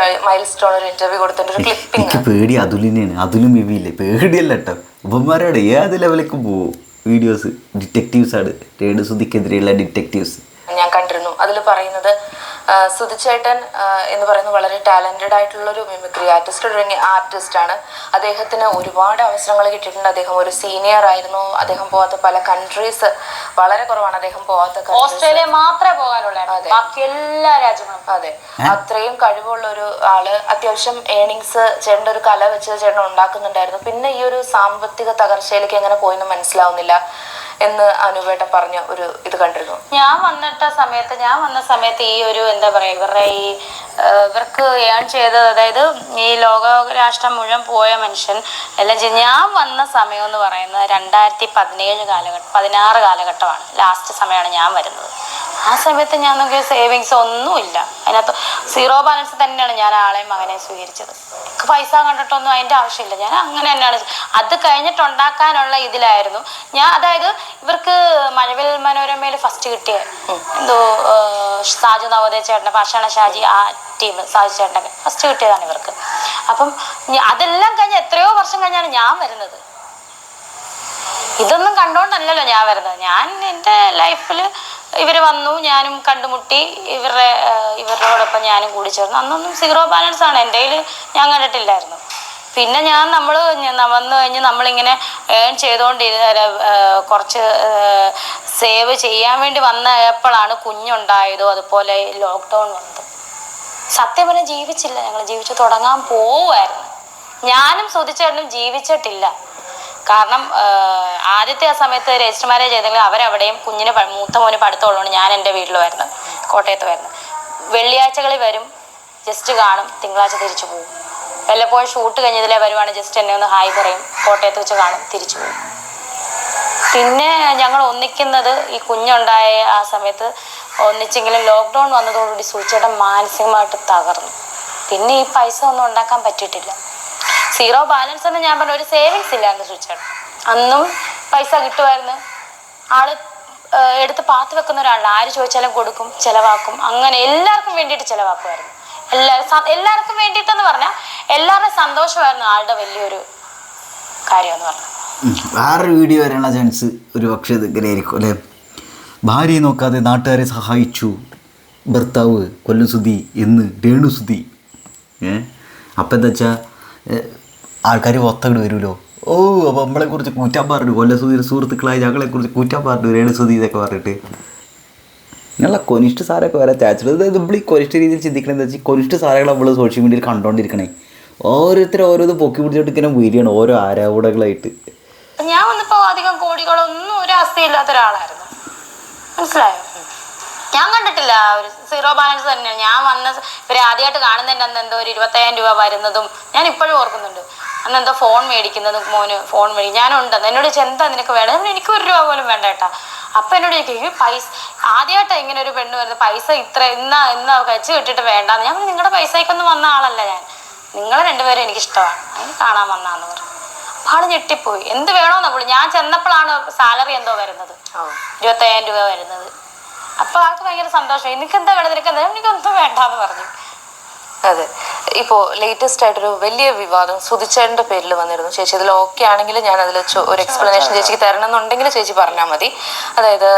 എനിക്ക് പേടി അതുലിനെയാണ്. അതുലും വിവിയില്ലേ, പേടിയല്ല കേട്ടോ. ഉപന്മാരോട് ഏത് ലെവലിലേക്ക് പോവും. വീഡിയോസ് ഡിറ്റക്റ്റീവ്സ് ആണ്, രേണുസുധിക്കെതിരെയുള്ള ഡിറ്റക്റ്റീവ്സ് ഞാൻ കണ്ടിരുന്നു. അതിൽ പറയുന്നത് സുധിച്ചേട്ടൻ എന്ന് പറയുന്നത് വളരെ ടാലന്റഡ് ആയിട്ടുള്ള ഒരു മിമിക്രി ആർട്ടിസ്റ്റാണ്. അദ്ദേഹത്തിന് ഒരുപാട് അവസരങ്ങൾ കിട്ടിയിട്ടുണ്ട്. അദ്ദേഹം ഒരു സീനിയർ ആയിരുന്നു. അദ്ദേഹം പോകാത്ത പല കൺട്രീസ് വളരെ കുറവാണ്. അദ്ദേഹം പോകാത്ത ഓസ്ട്രേലിയ മാത്രമേ പോകാനുള്ളൂ, ബാക്കി എല്ലാ രാജ്യങ്ങളും. അതെ, അത്രയും കഴിവുള്ള ഒരു ആള്. അത്യാവശ്യം ഏണിങ്സ് ചേട്ടൻ്റെ ഒരു കല വെച്ച് ചേട്ടൻ ഉണ്ടാക്കുന്നുണ്ടായിരുന്നു. പിന്നെ ഈ ഒരു സാമ്പത്തിക തകർച്ചയിലേക്ക് എങ്ങനെ പോയെന്ന് മനസ്സിലാവുന്നില്ല എന്ന് അനുവേട്ടൻ പറഞ്ഞ ഒരു ഇത് കണ്ടിരുന്നു. ഞാൻ വന്ന സമയത്ത് ഈ ഒരു എന്താ പറയാ, ഇവർക്ക് ഏൺ ചെയ്തത്, അതായത് ഈ ലോക രാഷ്ട്രം മുഴുവൻ പോയ മനുഷ്യൻ എല്ലാം ചെയ്ത് ഞാൻ വന്ന സമയം എന്ന് പറയുന്നത് 2016 കാലഘട്ടമാണ്. ലാസ്റ്റ് സമയമാണ് ഞാൻ വരുന്നത്. ആ സമയത്ത് ഞാൻ നോക്കിയ സേവിങ്സ് ഒന്നുമില്ല. അതിനകത്ത് 0 ബാലൻസ് തന്നെയാണ് ഞാൻ ആളെയും മകനെ സ്വീകരിച്ചത്. പൈസ കണ്ടിട്ടൊന്നും അതിൻ്റെ ആവശ്യമില്ല. ഞാൻ അങ്ങനെ തന്നെയാണ്. അത് കഴിഞ്ഞിട്ടുണ്ടാക്കാനുള്ള ഇതിലായിരുന്നു ഞാൻ. അതായത് ഇവർക്ക് മഴവിൽ മനോരമയിൽ ഫസ്റ്റ് കിട്ടിയ എന്തോ സാജു നവോദയ ചേട്ടൻ്റെ പാഷാണ ഷാജി, ആ ടീം സാജു ചേട്ടനൊക്കെ ഫസ്റ്റ് കിട്ടിയതാണ് ഇവർക്ക്. അപ്പം അതെല്ലാം കഴിഞ്ഞ് എത്രയോ വർഷം കഴിഞ്ഞാണ് ഞാൻ വരുന്നത്. ഇതൊന്നും കണ്ടോണ്ടല്ലല്ലോ ഞാൻ വരുന്നത്. ഞാൻ എൻ്റെ ലൈഫിൽ ഇവർ വന്നു, ഞാനും കണ്ടുമുട്ടി, ഇവരോടൊപ്പം ഞാനും കൂടി ചേർന്നു. അന്നൊന്നും 0 ബാലൻസ് ആണ് എൻ്റെ കയ്യിൽ, ഞാൻ കണ്ടിട്ടില്ലായിരുന്നു. പിന്നെ നമ്മൾ വന്നു കഴിഞ്ഞ് നമ്മളിങ്ങനെ ഏൺ കുറച്ച് സേവ് ചെയ്യാൻ വേണ്ടി വന്നപ്പോഴാണ് കുഞ്ഞുണ്ടായതോ, അതുപോലെ ലോക്ക്ഡൗൺ വന്നത്. സത്യം പറഞ്ഞാൽ ജീവിച്ചില്ല. ഞങ്ങൾ ജീവിച്ചു തുടങ്ങാൻ പോവുമായിരുന്നു. ഞാനും സുധിച്ചേട്ടനും ജീവിച്ചിട്ടില്ല. കാരണം ആദ്യത്തെ ആ സമയത്ത് രജിസ്റ്റർ മാരേജ് ചെയ്തെങ്കിൽ അവരവിടെയും കുഞ്ഞിന് മൂത്ത മോന് പഠിത്തമുള്ളതുകൊണ്ട് ഞാൻ എൻ്റെ വീട്ടിൽ വരുന്നു, കോട്ടയത്ത് വരുന്നു. വെള്ളിയാഴ്ചകളിൽ വരും, ജസ്റ്റ് കാണും, തിങ്കളാഴ്ച തിരിച്ചു പോകും. വല്ലപ്പോഴും ഷൂട്ട് കഴിഞ്ഞതിലേ വരുവാണ്, ജസ്റ്റ് എന്നെ ഒന്ന് ഹായ് പറയും, കോട്ടയത്ത് വെച്ച് കാണും, തിരിച്ചു പോകും. പിന്നെ ഞങ്ങൾ ഒന്നിക്കുന്നത് ഈ കുഞ്ഞുണ്ടായ ആ സമയത്ത് ഒന്നിച്ചെങ്കിലും ലോക്ക്ഡൗൺ വന്നതോടുകൂടി സൂചിച്ചേട്ടൻ മാനസികമായിട്ട് തകർന്നു. പിന്നെ ഈ പൈസ ഒന്നും ഉണ്ടാക്കാൻ പറ്റിയിട്ടില്ല. 0 ബാലൻസ് എന്ന് ഞാൻ പറഞ്ഞ ഒരു സേവിങ്സ് ഇല്ലായിരുന്നു സൂചിച്ചേട്ടൻ. അന്നും പൈസ കിട്ടുമായിരുന്നു. ആള് എടുത്ത് പാത്ത് വെക്കുന്ന ഒരാളാണ്. ആര് ചോദിച്ചാലും കൊടുക്കും, ചിലവാക്കും. അങ്ങനെ എല്ലാവർക്കും വേണ്ടിയിട്ട് ചിലവാക്കുമായിരുന്നു. എല്ലാവർക്കും വേണ്ടിയിട്ടെന്ന് പറഞ്ഞാൽ എല്ലാവരുടെയും സന്തോഷമായിരുന്നു ആളുടെ വലിയൊരു കാര്യം എന്ന് പറഞ്ഞാൽ. വേറൊരു വീഡിയോ വരാനുള്ള ചാൻസ് ഒരു പക്ഷേ ഇങ്ങനെ ആയിരിക്കും അല്ലേ. ഭാര്യയെ നോക്കാതെ നാട്ടുകാരെ സഹായിച്ചു ഭർത്താവ് കൊല്ലസുധി എന്ന് രേണുസുധി. അപ്പം എന്താ വെച്ചാൽ ആൾക്കാർ ഒത്തങ്ങോട്ട് വരുമല്ലോ. ഓ അപ്പോൾ നമ്മളെക്കുറിച്ച് കൂറ്റാൻ പറഞ്ഞു, കൊല്ലസുധിയുടെ സുഹൃത്തുക്കളായി ഞങ്ങളെക്കുറിച്ച് കൂറ്റാൻ പറഞ്ഞു രേണുസുധി ഇതൊക്കെ പറഞ്ഞിട്ട്. ഞങ്ങളെ കൊനിഷ്ഠ സാരമൊക്കെ വരാൻ ചാൻസ്. അതായത് നമ്മൾ ഈ കൊനിഷ്ഠ രീതിയിൽ ചിന്തിക്കണത് എന്താ വെച്ചാൽ കൊനിഷ്ഠ സാരങ്ങൾ നമ്മൾ സോഷ്യൽ മീഡിയയിൽ കണ്ടുകൊണ്ടിരിക്കണേ. ഓരോരുത്തരും ഓരോന്ന് പൊക്കി പിടിച്ചിട്ട് ഇങ്ങനെ വരികയാണ് ഓരോ ആരാവുടകളായിട്ട്. ഞാൻ വന്നപ്പോൾ അധികം കോടികളൊന്നും ഒരു അവസ്ഥയില്ലാത്ത ഒരാളായിരുന്നു, മനസ്സിലായോ? ഞാൻ കണ്ടിട്ടില്ല ഒരു 0 ബാലൻസ് തന്നെയാണ് ഞാൻ വന്ന. ഇവരെ ആദ്യമായിട്ട് കാണുന്നതിൻ്റെ അന്ന് എന്തോ ഒരു 25,000 രൂപ വരുന്നതും ഞാൻ ഇപ്പോഴും ഓർക്കുന്നുണ്ട്. അന്ന് എന്തോ ഫോൺ മേടിക്കുന്നതും, മോന് ഫോൺ മേടിക്കും. ഞാനുണ്ടെന്ന് എന്നോട് എന്താ നിനക്ക് വേണം? എനിക്ക് 1 രൂപ പോലും വേണ്ട കേട്ടാ. അപ്പം എന്നോട് ചോദിക്കും പൈസ ആദ്യമായിട്ടാണ് ഇങ്ങനെ ഒരു പെണ്ണ് വരുന്നത്, പൈസ ഇന്ന വെച്ച് കിട്ടിയിട്ട് വേണ്ടാന്ന്. ഞാൻ നിങ്ങളുടെ പൈസയ്ക്കൊന്നും വന്ന ആളല്ല ഞാൻ. നിങ്ങളെ രണ്ടുപേരും എനിക്കിഷ്ടമാണ്, അതിന് കാണാൻ വന്നാന്ന് പറഞ്ഞു. അപ്പം ആള് ഞെട്ടിപ്പോയി. എന്ത് വേണോന്നാ പുള്ളി. ഞാൻ ചെന്നപ്പോഴാണ് സാലറി എന്തോ വരുന്നത്, 25,000 രൂപ വരുന്നത്. അപ്പൊ ആൾക്ക് ഭയങ്കര സന്തോഷം. എനിക്കെന്താ വേണ്ടത്, നിനക്കെന്താ? എനിക്കൊന്നും വേണ്ടാന്ന് പറഞ്ഞു. അതെ, ഇപ്പോ ലേറ്റസ്റ്റ് ആയിട്ടൊരു വലിയ വിവാദം സുധിച്ചേട്ടന്റെ പേരിൽ വന്നിരുന്നു. ചേച്ചി അതിൽ ഓക്കെ ആണെങ്കിൽ ഞാൻ അതിൽ ഒരു എക്സ്പ്ലനേഷൻ ചേച്ചിക്ക് തരണം എന്നുണ്ടെങ്കിൽ ചേച്ചി പറഞ്ഞാൽ മതി. അതായത്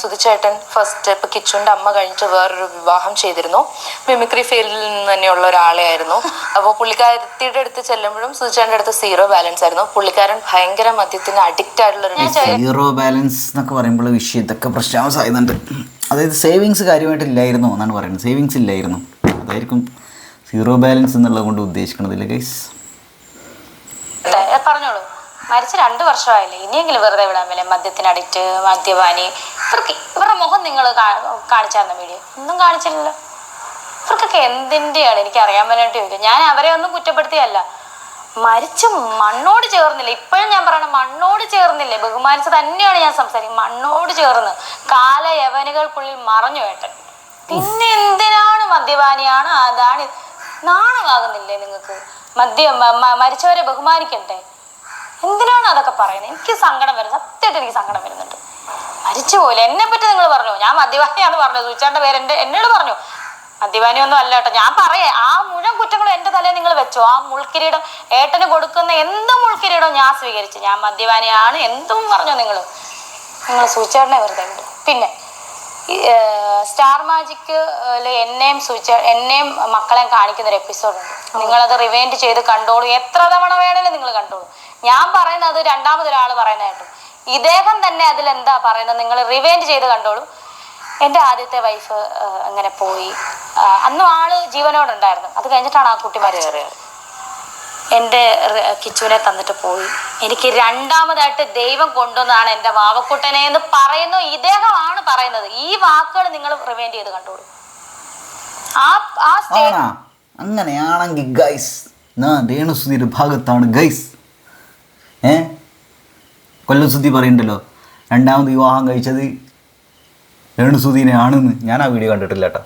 സുധിച്ചേട്ടൻ ഫസ്റ്റ് ഇപ്പൊ കിച്ചുവിന്റെ അമ്മ കഴിഞ്ഞിട്ട് വേറൊരു വിവാഹം ചെയ്തിരുന്നു. മിമിക്രി ഫീൽഡിൽ നിന്ന് തന്നെയുള്ള ഒരാളെ ആയിരുന്നു. അപ്പോൾ പുള്ളിക്കാരത്തിയുടെ അടുത്ത് ചെല്ലുമ്പോഴും സുധിച്ചേട്ടന്റെ അടുത്ത് 0 ബാലൻസ് ആയിരുന്നു. പുള്ളിക്കാരൻ ഭയങ്കര മദ്യത്തിന് അഡിക്റ്റ് ആയിട്ടുള്ള ഒരു 0 ബാലൻസ് എന്നൊക്കെ പറയുമ്പോൾ വിഷയം ഇതൊക്കെ പ്രശ്നമാകുന്നുണ്ട്. അതായത് സേവിങ്സ് കാര്യമായിട്ടില്ലായിരുന്നോ എന്നാണ് പറയുന്നത്. സേവിങ്സ് ഇല്ലായിരുന്നു, അതായിരിക്കും 0 ബാലൻസ് എന്നുള്ളത് കൊണ്ട് ഉദ്ദേശിക്കണതില്ല ഗൈസ്. പറഞ്ഞോളൂ, മരിച്ച 2 വർഷമായില്ലേ, ഇനിയെങ്കിലും വെറുതെ വിടാൻ മേലെ. മദ്യത്തിന് അഡിക്റ്റ്, മദ്യപാനി, ഇവരുടെ മുഖം നിങ്ങൾ കാണിച്ചായിരുന്ന വീഡിയോ ഒന്നും കാണിച്ചില്ലല്ലോ. ഇവർക്കൊക്കെ എന്തിൻ്റെയാണ് എനിക്ക് അറിയാൻ വേണ്ടിയിട്ട് ചോദിക്കും. ഞാൻ അവരെ ഒന്നും കുറ്റപ്പെടുത്തിയല്ല. മരിച്ച് മണ്ണോട് ചേർന്നില്ല. ഇപ്പോഴും ഞാൻ പറയണം, മണ്ണോട് ചേർന്നില്ലേ. ബഹുമാനിച്ച് തന്നെയാണ് ഞാൻ സംസാരിക്കുന്നത്. മണ്ണോട് ചേർന്ന് കാലയവനുകൾക്കുള്ളിൽ മറഞ്ഞു ഏട്ടൻ. പിന്നെ എന്തിനാണ് മദ്യപാനിയാണ്, അതാണ്. നാണമാകുന്നില്ലേ നിങ്ങൾക്ക്? മരിച്ചവരെ ബഹുമാനിക്കണ്ടേ? എന്തിനാണ് അതൊക്കെ പറയുന്നത്? എനിക്ക് സങ്കടം വരുന്നത്, സത്യമായിട്ട് എനിക്ക് സങ്കടം വരുന്നുണ്ട്. മരിച്ചു പോയില്ല. എന്നെ പറ്റി നിങ്ങൾ പറഞ്ഞു ഞാൻ മദ്യപാനിയാന്ന് പറഞ്ഞു. സൂചിച്ചാന്റെ പേര് എന്നോട് പറഞ്ഞു. മദ്യപാനിയൊന്നും അല്ല കേട്ടോ. ഞാൻ പറയാം, ആ മുഴുവൻ കുറ്റങ്ങളും എൻ്റെ തലയിൽ നിങ്ങൾ വെച്ചോ. ആ മുൾക്കിരീടം ഏട്ടന് കൊടുക്കുന്ന എന്ത് മുൾക്കിരീടവും ഞാൻ സ്വീകരിച്ചു. ഞാൻ മദ്യപാനിയാണ് എന്തും പറഞ്ഞു. നിങ്ങൾ സൂചിച്ചാടിനെ വെറുതെ വിടും. പിന്നെ സ്റ്റാർ മാജിക്ക് എന്നെയും മക്കളെയും കാണിക്കുന്ന ഒരു എപ്പിസോഡുണ്ട്. നിങ്ങളത് റിവൈൻഡ് ചെയ്ത് കണ്ടോളൂ. എത്ര തവണ വേണേലും നിങ്ങൾ കണ്ടോളൂ. ഞാൻ പറയുന്നത് രണ്ടാമതൊരാൾ പറയുന്നതായിട്ട് ഇദ്ദേഹം തന്നെ അതിലെന്താ പറയുന്നത് നിങ്ങൾ റിവൈൻഡ് ചെയ്ത് കണ്ടോളൂ. എൻ്റെ ആദ്യത്തെ വൈഫ് അങ്ങനെ പോയി. അന്നും ആള് ജീവനോടുണ്ടായിരുന്നു. അത് കഴിഞ്ഞിട്ടാണ് ആ കുട്ടി മരിച്ചത്. എൻ്റെ കിച്ചുവിനെ തന്നിട്ട് പോയി. എനിക്ക് രണ്ടാമതായിട്ട് ദൈവം കൊണ്ടുവന്നതാണ് എൻ്റെ വാവക്കുട്ടനെ എന്ന് പറയുന്നു. ഇദ്ദേഹമാണ് പറയുന്നത്. ഈ വാക്കുകൾ നിങ്ങൾ റിവൈൻഡ് ചെയ്ത് കണ്ടോളൂ. അങ്ങനെയാണെങ്കിൽ ഗൈസ്, രേണുസുധിയുടെ ഭാഗത്താണ് ഗൈസ്. കൊല്ലസുധി പറയണ്ടല്ലോ രണ്ടാമത് വിവാഹം കഴിച്ചത് രേണുസുധീനെ ആണെന്ന്. ഞാൻ ആ വീഡിയോ കണ്ടിട്ടില്ല കേട്ടോ.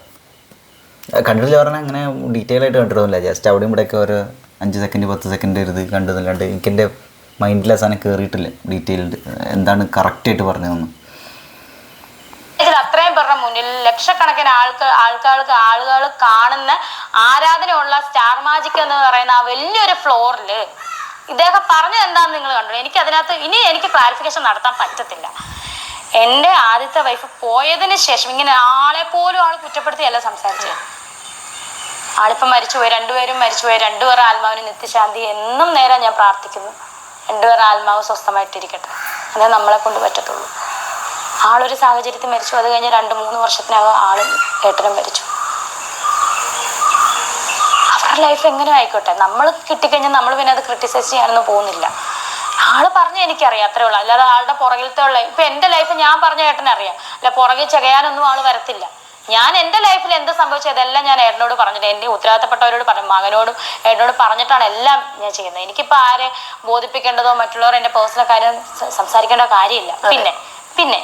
കണ്ടിട്ടില്ല പറഞ്ഞാൽ അങ്ങനെ ഡീറ്റെയിൽ ആയിട്ട് കണ്ടിട്ടൊന്നുമില്ല. ജസ്റ്റ് അവിടെയും ഇവിടെയൊക്കെ ഒരു 5 സെക്കൻഡ് 10 സെക്കൻഡ് ഇത് കണ്ടതല്ലാണ്ട് എനിക്കെൻ്റെ മൈൻഡിൽ സാധനം കയറിയിട്ടില്ല ഡീറ്റെയിൽഡ് എന്താണ് കറക്റ്റായിട്ട് പറഞ്ഞതെന്ന്. അത്രയും പേരുടെ മുന്നിൽ ലക്ഷക്കണക്കിന് ആളുകൾ കാണുന്ന ആരാധനയുള്ള സ്റ്റാർ മാജിക് എന്ന് പറയുന്ന ആ വലിയൊരു ഫ്ലോറിൽ ഇദ്ദേഹം പറഞ്ഞത് എന്താണെന്ന് നിങ്ങൾ കണ്ടു. എനിക്ക് ക്ലാരിഫിക്കേഷൻ നടത്താൻ പറ്റത്തില്ല. എൻ്റെ ആദ്യത്തെ വൈഫ് പോയതിന് ശേഷം ഇങ്ങനെ ആളെ പോലും ആൾ കുറ്റപ്പെടുത്തിയല്ല സംസാരിച്ചത്. ആളിപ്പം മരിച്ചുപോയി, 2 പേരും മരിച്ചുപോയി. 2 പേരുടെ ആത്മാവിന് നിത്യശാന്തി എന്നും നേരെ ഞാൻ പ്രാർത്ഥിക്കുന്നു. 2 പേരുടെ ആത്മാവ് സ്വസ്ഥമായിട്ടിരിക്കട്ടെ. അതേ നമ്മളെ കൊണ്ട് പറ്റത്തുള്ളൂ. ആളൊരു സാഹചര്യത്തിൽ മരിച്ചു. അത് കഴിഞ്ഞ് 2-3 വർഷത്തിനകം ആള് ഏട്ടനും മരിച്ചു. അവരുടെ ലൈഫ് എങ്ങനെ ആയിക്കോട്ടെ, നമ്മൾ കിട്ടിക്കഴിഞ്ഞാൽ നമ്മൾ പിന്നെ അത് ക്രിട്ടിസൈസ് ചെയ്യാനൊന്നും പോകുന്നില്ല. ആള് പറഞ്ഞ എനിക്കറിയാം, അത്രേ ഉള്ളൂ. അല്ലാതെ ആളുടെ പുറകിലത്തെ ഉള്ള ഇപ്പൊ എൻ്റെ ലൈഫ് ഞാൻ പറഞ്ഞ ഏട്ടനറിയാം. അല്ല പുറകിൽ ചെയ്യാനൊന്നും ആള് വരത്തില്ല. ഞാൻ എൻ്റെ ലൈഫിൽ എന്ത് സംഭവിച്ചത് എല്ലാം ഞാൻ ഏട്ടനോട് പറഞ്ഞിട്ട്, എൻ്റെ ഉത്തരവാദിത്തപ്പെട്ടവരോട് പറഞ്ഞു, മകനോടും ഏട്ടനോട് പറഞ്ഞിട്ടാണ് എല്ലാം ഞാൻ ചെയ്യുന്നത്. എനിക്കിപ്പോൾ ആരെ ബോധിപ്പിക്കേണ്ടതോ മറ്റുള്ളവർ എൻ്റെ പേഴ്സണൽ കാര്യം സംസാരിക്കേണ്ട കാര്യമില്ല. പിന്നെ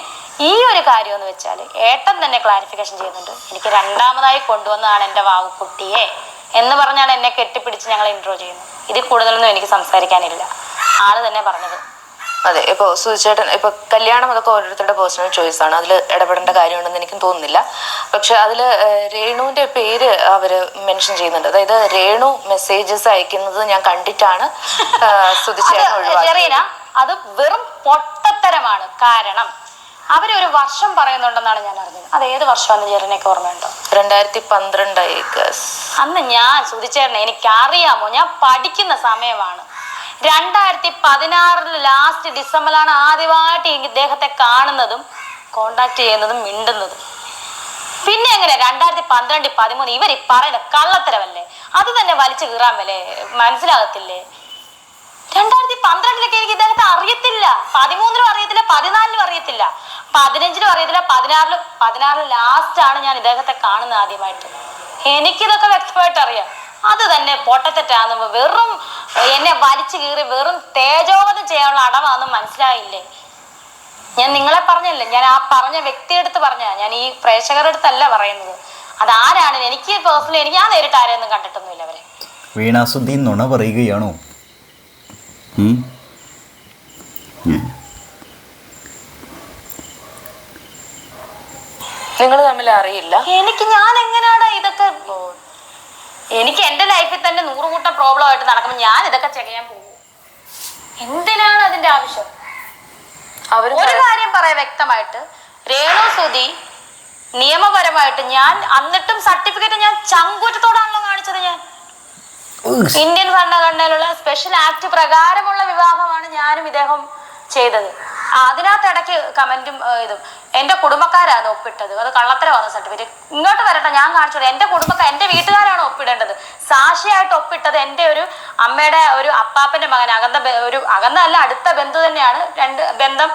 ഈ ഒരു കാര്യം എന്ന് വെച്ചാൽ ഏട്ടൻ തന്നെ ക്ലാരിഫിക്കേഷൻ ചെയ്യുന്നുണ്ട്. എനിക്ക് രണ്ടാമതായി കൊണ്ടുവന്നതാണ് എൻ്റെ വാവുക്കുട്ടിയെ എന്ന് പറഞ്ഞാണ് എന്നെ കെട്ടിപ്പിടിച്ച് ഞങ്ങൾ ഇൻട്രോ ചെയ്യുന്നത്. ഇതിൽ കൂടുതലൊന്നും എനിക്ക് സംസാരിക്കാനില്ല. ആള് തന്നെ പറഞ്ഞത്. അതെ, ഇപ്പോൾ സുധിച്ചേട്ടൻ ഇപ്പോൾ കല്യാണം അതൊക്കെ ഓരോരുത്തരുടെ പേഴ്സണൽ ചോയ്സ് ആണ്. അതിൽ ഇടപെടേണ്ട കാര്യമുണ്ടെന്ന് എനിക്കും തോന്നുന്നില്ല. പക്ഷെ അതിൽ രേണുവിൻ്റെ പേര് അവർ മെൻഷൻ ചെയ്യുന്നുണ്ട്. അതായത് രേണു മെസ്സേജസ് അയക്കുന്നത് ഞാൻ കണ്ടിട്ടാണ് സുധിച്ചേട്ടൻ ഒഴിവാക്കിയത്. അത് വെറും പൊട്ടത്തരമാണ്. കാരണം അവരൊരു വർഷം പറയുന്നുണ്ടെന്നാണ് ഞാൻ അറിഞ്ഞത്. അത് ഏത് വർഷമാണെന്ന് ജെറിനൊക്കെ ഓർമ്മയുണ്ടോ? 2012 അന്ന് ഞാൻ സുധിച്ചേട്ടനെ എനിക്കറിയാമോ, ഞാൻ പഠിക്കുന്ന സമയമാണ്. 2016 ലാസ്റ്റ് ഡിസംബറിലാണ് ആദ്യമായിട്ട് ഇദ്ദേഹത്തെ കാണുന്നതും കോണ്ടാക്ട് ചെയ്യുന്നതും മിണ്ടുന്നതും. പിന്നെ എങ്ങനെ 2012 13 ഇവർ പറയുന്ന കള്ളത്തരമല്ലേ? അത് തന്നെ വലിച്ചു കീറാൻ വല്ലേ മനസ്സിലാകത്തില്ലേ? 2012 എനിക്ക് ഇദ്ദേഹത്തെ അറിയത്തില്ല. 13 അറിയത്തില്ല, 14 അറിയത്തില്ല, 15 അറിയത്തില്ല, 16 ലാസ്റ്റ് ആണ് ഞാൻ ഇദ്ദേഹത്തെ കാണുന്നത് ആദ്യമായിട്ട്. എനിക്കിതൊക്കെ വ്യക്തമായിട്ട് അറിയാം. അത് തന്നെ പൊട്ടത്തെറ്റാന്ന്, വെറും എന്നെ വലിച്ചു കീറി വെറും തേജോവധം ചെയ്യാനുള്ള അടവാന്ന് മനസ്സിലായില്ലേ? ഞാൻ നിങ്ങളെ പറഞ്ഞല്ലേ, ഞാൻ ആ പറഞ്ഞ വ്യക്തിയെടുത്ത് പറഞ്ഞ, ഞാൻ ഈ പ്രേക്ഷകരുടെ അടുത്തല്ല പറയുന്നത്. അതാരാണ് എനിക്ക് പേഴ്സണലി ഞാൻ നേരിട്ട് ആരെയൊന്നും കണ്ടിട്ടൊന്നുമില്ല അവരെ. വീണാസുദ്ദീൻ നുണ പറയുകയാണോ? നിങ്ങൾ തമ്മിൽ അറിയില്ല? ഞാൻ എങ്ങനെയാണ് ഇതൊക്കെ, എനിക്ക് എന്റെ ലൈഫിൽ തന്നെ 100 കൂട്ടം പ്രോബ്ലം ആയിട്ട് നടക്കുമ്പോൾ ഞാൻ ഇതൊക്കെ ചെയ്യാൻ പോകും? എന്തിനാണ് അതിന്റെ ആവശ്യം? ഒരു കാര്യം പറയാം വ്യക്തമായിട്ട്, രേണുസുതി നിയമപരമായിട്ട് ഞാൻ എന്നിട്ടും സർട്ടിഫിക്കറ്റ് ഞാൻ ചങ്കൂറ്റത്തോടാണല്ലോ കാണിച്ചത്. ഞാൻ ഇന്ത്യൻ ഭരണഘടനയിലുള്ള സ്പെഷ്യൽ ആക്ട് പ്രകാരമുള്ള വിവാഹമാണ് ഞാനും ഇദ്ദേഹം ചെയ്തത്. അതിനകത്ത് ഇടയ്ക്ക് കമന്റും ഇതും എന്റെ കുടുംബക്കാരാണ് ഒപ്പിട്ടത്, അത് കള്ളത്തരമാണ് സർട്ടിഫിക്കറ്റ്. ഇങ്ങോട്ട് വരട്ടെ, ഞാൻ കാണിച്ചത് എന്റെ എന്റെ വീട്ടുകാരാണ് ഒപ്പിടേണ്ടത്. സാക്ഷിയായിട്ട് ഒപ്പിട്ടത് എന്റെ ഒരു അമ്മയുടെ ഒരു അപ്പാപ്പന്റെ മകൻ, അകന്നല്ല അടുത്ത ബന്ധു തന്നെയാണ്, ബന്ധം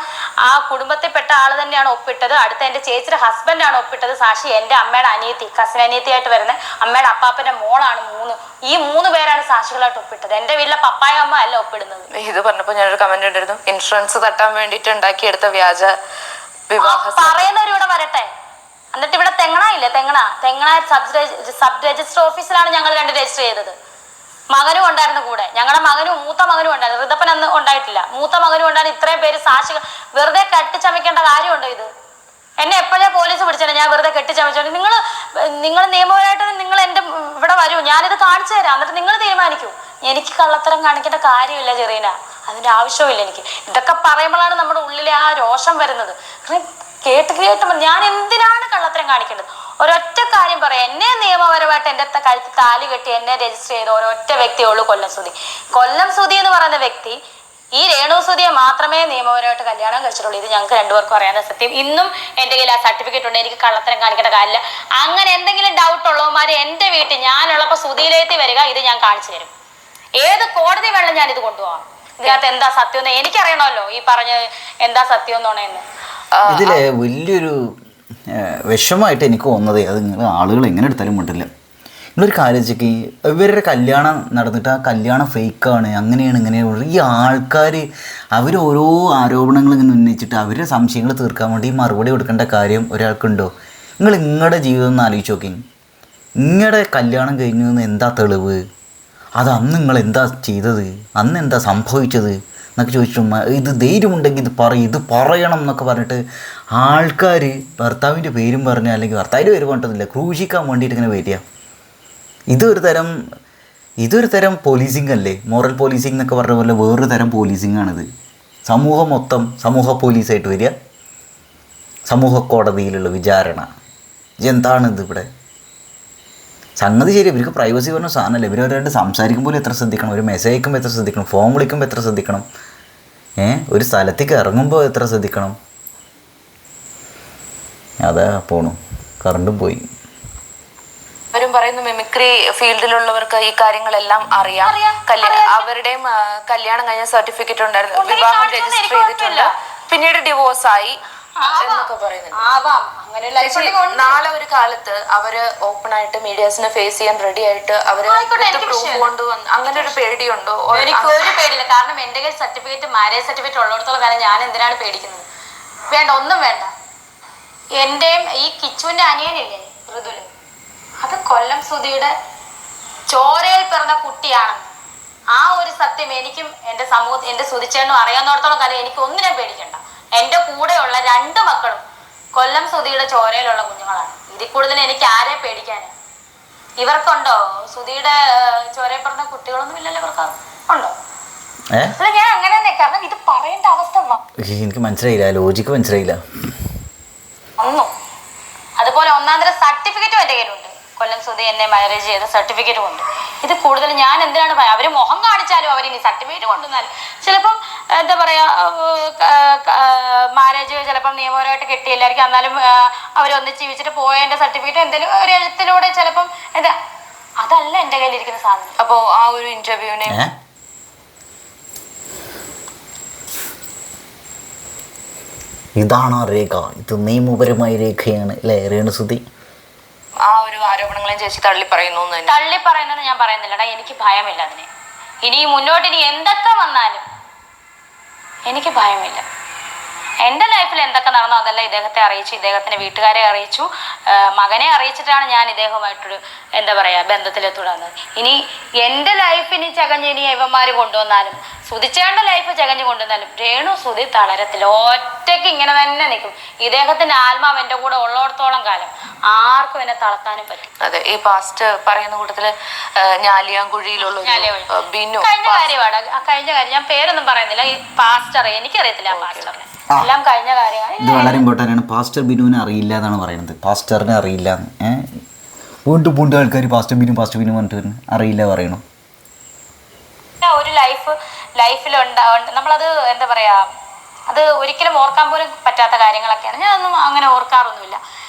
ആ കുടുംബത്തിൽപ്പെട്ട ആള് തന്നെയാണ് ഒപ്പിട്ടത്. അടുത്ത എന്റെ ചേച്ചിയുടെ ഹസ്ബൻഡാണ് ഒപ്പിട്ടത്. സാക്ഷി എന്റെ അമ്മയുടെ അനിയത്തി, കസിൻ അനിയത്തിയായിട്ട് വരുന്ന അമ്മയുടെ അപ്പാപ്പന്റെ മോളാണ്. ഈ 3 പേരാണ് സാക്ഷികളായിട്ട് ഒപ്പിട്ടത്. എന്റെ വീട്ടിലെ പപ്പായ അമ്മ അല്ല ഒപ്പിടുന്നത്. ഇത് പറഞ്ഞപ്പോ ഞാനൊരു കമന്റ് ഉണ്ടായിരുന്നു, ഇൻഷുറൻസ് തട്ടാൻ വേണ്ടിട്ട് ഉണ്ടാക്കിയെടുത്ത വ്യാജ പറയുന്നവരിവിടെ വരട്ടെ. എന്നിട്ട് ഇവിടെ തെങ്ങണ സബ് രജിസ്റ്റർ ഓഫീസിലാണ് ഞങ്ങൾ 2 രജിസ്റ്റർ ചെയ്തത്. മകനും ഉണ്ടായിരുന്നു കൂടെ, ഞങ്ങളുടെ മൂത്ത മകനും ഉണ്ടായിരുന്നു. ഋതപ്പൻ അന്ന് ഉണ്ടായിട്ടില്ല, മൂത്ത മകനും ഉണ്ടായിരുന്നു. ഇത്രയും പേര് സാക്ഷികൾ വെറുതെ കെട്ടിച്ചമയ്ക്കേണ്ട കാര്യമുണ്ടോ ഇത്? എന്നെ എപ്പോഴേ പോലീസ് പിടിച്ചാലും ഞാൻ വെറുതെ കെട്ടിച്ചമച്ചോണ്ട് നിങ്ങൾ നിയമപരമായിട്ട് നിങ്ങൾ എന്റെ ഇവിടെ വരൂ, ഞാനിത് കാണിച്ചു തരാം, എന്നിട്ട് നിങ്ങൾ തീരുമാനിക്കൂ. എനിക്ക് കള്ളത്തരം കാണിക്കേണ്ട കാര്യമില്ല ചെറീന, അതിന്റെ ആവശ്യമില്ല എനിക്ക്. ഇതൊക്കെ പറയുമ്പോഴാണ് നമ്മുടെ ഉള്ളിലെ ആ രോഷം വരുന്നത്. കേട്ട് ഞാൻ എന്തിനാണ് കള്ളത്തരം കാണിക്കേണ്ടത്? ഒരൊറ്റ കാര്യം പറയാം, എന്നെ നിയമപരമായിട്ട് എൻ്റെ കഴുത്ത് താലി കെട്ടി എന്നെ രജിസ്റ്റർ ചെയ്ത ഒരൊറ്റ വ്യക്തിയേ ഉള്ളൂ, കൊല്ലം സുധി എന്ന് പറയുന്ന വ്യക്തി. ഈ രേണുസുധിയെ മാത്രമേ നിയമപരമായിട്ട് കല്യാണം കഴിച്ചിട്ടുള്ളൂ. ഇത് ഞങ്ങൾക്ക് 2 പേർക്കും അറിയാവുന്ന സത്യം. ഇന്നും എൻ്റെ കയ്യിൽ ആ സർട്ടിഫിക്കറ്റ് ഉണ്ട്. എനിക്ക് കള്ളത്തരം കാണിക്കേണ്ട കാര്യമില്ല. അങ്ങനെ എന്തെങ്കിലും ഡൗട്ട് ഉള്ളവന്മാര് എൻ്റെ വീട്ടിൽ ഞാനുള്ളപ്പോൾ സുധിയിലേക്ക് വരിക, ഇത് ഞാൻ കാണിച്ചു തരും. ഏത് കോടതി വേണം ഞാൻ ഇത് കൊണ്ടുപോകാം. ഇതിനകത്ത് എന്താ സത്യം എന്ന് എനിക്കറിയണമല്ലോ, ഈ പറഞ്ഞ എന്താ സത്യം എന്നാണെന്ന്. ഇതിലെ വലിയൊരു വിഷമമായിട്ട് എനിക്ക് തോന്നുന്നത്, അത് നിങ്ങൾ ആളുകൾ എങ്ങനെ എടുത്താലും മുട്ടില്ല. നിങ്ങളൊരു കാര്യം വെച്ചേക്ക്, ഇവരുടെ കല്യാണം നടന്നിട്ട് ആ കല്യാണം ഫേക്കാണ്, അങ്ങനെയാണ് ഇങ്ങനെയാണ്. ഈ ആൾക്കാർ അവർ ഓരോ ആരോപണങ്ങൾ ഇങ്ങനെ ഉന്നയിച്ചിട്ട് അവരുടെ സംശയങ്ങൾ തീർക്കാൻ വേണ്ടി ഈ മറുപടി കൊടുക്കേണ്ട കാര്യം ഒരാൾക്കുണ്ടോ? നിങ്ങളുടെ ജീവിതം ഒന്ന് ആലോചിച്ച് നോക്കി. നിങ്ങളുടെ കല്യാണം കഴിഞ്ഞു എന്ന് എന്താ തെളിവ്? അത് അന്ന് നിങ്ങൾ എന്താ ചെയ്തത്, അന്ന് എന്താ സംഭവിച്ചത് എന്നൊക്കെ ചോദിച്ചു. ഇത് ധൈര്യമുണ്ടെങ്കിൽ ഇത് പറയണം എന്നൊക്കെ പറഞ്ഞിട്ട് ആൾക്കാർ ഭർത്താവിൻ്റെ പേരും പറഞ്ഞാൽ, അല്ലെങ്കിൽ ഭർത്താവിൻ്റെ പേര് പറഞ്ഞിട്ടില്ല, ക്രൂശിക്കാൻ വേണ്ടിയിട്ട് ഇങ്ങനെ വരിക. ഇതൊരു തരം പോലീസിങ് അല്ലേ? മോറൽ പോലീസിങ് എന്നൊക്കെ പറഞ്ഞ പോലെ വേറൊരു തരം പോലീസിങ് ആണിത്. സമൂഹം മൊത്തം സമൂഹ പോലീസായിട്ട് വരിക, സമൂഹ കോടതിയിലുള്ള വിചാരണ. എന്താണിത് ഇവിടെ സംഗതി? ശരി, ഇവർക്ക് പ്രൈവസി പറഞ്ഞ സാധനമല്ല. ഇവരവരായിട്ട് സംസാരിക്കുമ്പോൾ എത്ര ശ്രദ്ധിക്കണം, ഒരു മെസ്സേജ് അയക്കുമ്പോൾ എത്ര ശ്രദ്ധിക്കണം, ഫോൺ വിളിക്കുമ്പോൾ എത്ര ശ്രദ്ധിക്കണം, ഒരു സ്ഥലത്തേക്ക് ഇറങ്ങുമ്പോൾ എത്ര ശ്രദ്ധിക്കണം. അതാ പോണു, കറണ്ടും പോയി. അവരും പറയുന്നു മിമിക്രി ഫീൽഡിലുള്ളവർക്ക് ഈ കാര്യങ്ങളെല്ലാം അറിയാം. അവരുടെയും കല്യാണം കഴിഞ്ഞ സർട്ടിഫിക്കറ്റ് ഉണ്ടായിരുന്നു, വിവാഹം രജിസ്റ്റർ ചെയ്തിട്ടുണ്ട്, പിന്നീട് ഡിവോഴ്സ് ആയി എന്നൊക്കെ പറയുന്നുണ്ട്. നാളെ ഒരു കാലത്ത് അവര് ഓപ്പൺ ആയിട്ട് മീഡിയാസിനെ ഫേസ് ചെയ്യാൻ റെഡി ആയിട്ട് അവര് പ്രൂഫ് കൊണ്ടുവന്ന്, അങ്ങനെ ഒരു പേടിയുണ്ടോ? എനിക്ക് ഒരു പേടിയില്ല. കാരണം എന്റെ കയ്യിൽ സർട്ടിഫിക്കറ്റ്, മാരേജ് സർട്ടിഫിക്കറ്റ് ഉള്ളിടത്തോളം കാലം ഞാൻ എന്തിനാണ് പേടിക്കുന്നത്? വേണ്ട, ഒന്നും വേണ്ട. എന്റെയും ഈ കിച്ചുവിന്റെ അനിയനില്ലേ ഋതുല്, അത് കൊല്ലം സുധിയുടെ ചോരയിൽ പിറന്ന കുട്ടിയാണെന്ന് ആ ഒരു സത്യം എനിക്കും എന്റെ സുധിച്ചേട്ടനും അറിയാവുന്നിടത്തോളം കാലം എനിക്ക് ഒന്നിനും പേടിക്കണ്ട. എന്റെ കൂടെയുള്ള 2 മക്കളും കൊല്ലം സുധിയുടെ ചോരയിലുള്ള കുഞ്ഞുങ്ങളാണ്. ഇതിൽ കൂടുതൽ എനിക്ക് ആരെ പേടിക്കാന്? ഇവർക്കുണ്ടോ? സുധിയുടെ ചോരയിൽ പിറന്ന കുട്ടികളൊന്നും ഇല്ലല്ലോ. ഇവർക്ക് ഉണ്ടോ? അല്ല, ഞാൻ അങ്ങനെ തന്നെ. കാരണം ഇത് പറയേണ്ട അവസ്ഥ എനിക്ക് മനസ്സിലായില്ല, ലോജിക്ക് മനസ്സിലായില്ല. അതുപോലെ 1ാം തരം സർട്ടിഫിക്കറ്റും എന്റെ കയ്യിലുണ്ട്, കൊല്ലം സുധി എന്നെ മാരേജ് ചെയ്ത സർട്ടിഫിക്കറ്റ് കൊണ്ട്. ഇത് കൂടുതൽ ഞാൻ എന്തിനാണ് അവര് മുഖം കാണിച്ചാലും അവരിനി സർട്ടിഫിക്കറ്റ് കൊണ്ടുവന്നാലും ചിലപ്പം എന്താ പറയാ, മാരേജ് ചിലപ്പം നിയമപരമായിട്ട് കിട്ടിയില്ലായിരിക്കും, എന്നാലും അവരൊന്ന് ജീവിച്ചിട്ട് പോയതിന്റെ സർട്ടിഫിക്കറ്റ് എന്തെങ്കിലും ഒരു എഴുത്തിലൂടെ ചിലപ്പം എന്താ, അതല്ല എന്റെ കയ്യിലിരിക്കുന്ന സാധനം. അപ്പോ ആ ഒരു ഇന്റർവ്യൂവിനെ ഇതാണോ രേഖ? ഇത് നിയമപരമായ രേഖയാണ് അല്ലേ രേണുസുധി? ആ ഒരു ആരോപണങ്ങളെ ചേച്ചി തള്ളി പറയുന്നത് ഞാൻ പറയുന്നില്ലടാ. എനിക്ക് ഭയമില്ല അതിനെ. ഇനി മുന്നോട്ട് ഇനി എന്തൊക്കെ വന്നാലും എനിക്ക് ഭയമില്ല. എൻ്റെ ലൈഫിൽ എന്തൊക്കെ നടന്നോ അതെല്ലാം ഇദ്ദേഹത്തെ അറിയിച്ചു, ഇദ്ദേഹത്തിൻ്റെ വീട്ടുകാരെ അറിയിച്ചു, മകനെ അറിയിച്ചിട്ടാണ് ഞാൻ ഇദ്ദേഹവുമായിട്ടൊരു എന്താ പറയുക ബന്ധത്തിലെത്തുന്നത്. ഇനി എൻ്റെ ലൈഫിന് ചകഞ്ഞ് ഇനി ഇവന്മാർ കൊണ്ടുവന്നാലും സുധിച്ചേണ്ട ലൈഫ് ചകഞ്ഞ് കൊണ്ടുവന്നാലും രേണു സുധി തളരത്തില്ല, ഒറ്റയ്ക്ക് ഇങ്ങനെ തന്നെ നിൽക്കും. ഇദ്ദേഹത്തിൻ്റെ ആത്മാവ് എൻ്റെ കൂടെ ഉള്ളിടത്തോളം കാലം ആർക്കും എന്നെ തളർത്താനും പറ്റും. അതെ, ഈ പാസ്റ്റ് പറയുന്ന കൂട്ടത്തില് ഞാലിയാങ്കുഴിയിലുള്ള ബിനു കഴിഞ്ഞ കാര്യമാണ്, കഴിഞ്ഞ കാര്യം ഞാൻ പേരൊന്നും പറയുന്നില്ല. ഈ പാസ്റ്റർ എനിക്കറിയത്തില്ല, ആ പാസ്റ്ററിനെ എല്ലാം കഴിഞ്ഞ കാര്യമാണ്. ഇത് വളരെ ഇമ്പോർട്ടൻ്റ് ആണ്. പാസ്റ്റർ ബിനുവിനെ അറിയില്ല എന്നാണ് പറയുന്നത്. പാസ്റ്ററിനെ അറിയില്ല വീണ്ടും വീണ്ടും ആൾക്കാർ പാസ്റ്റർ ബിനു പറഞ്ഞിട്ട് അറിയില്ല പറയണു. ഒരു നമ്മളത് എന്താ പറയാ, അത് ഒരിക്കലും ഓർക്കാൻ പോലും പറ്റാത്ത കാര്യങ്ങളൊക്കെയാണ്. ഞാനൊന്നും അങ്ങനെ ഓർക്കാറൊന്നുമില്ല.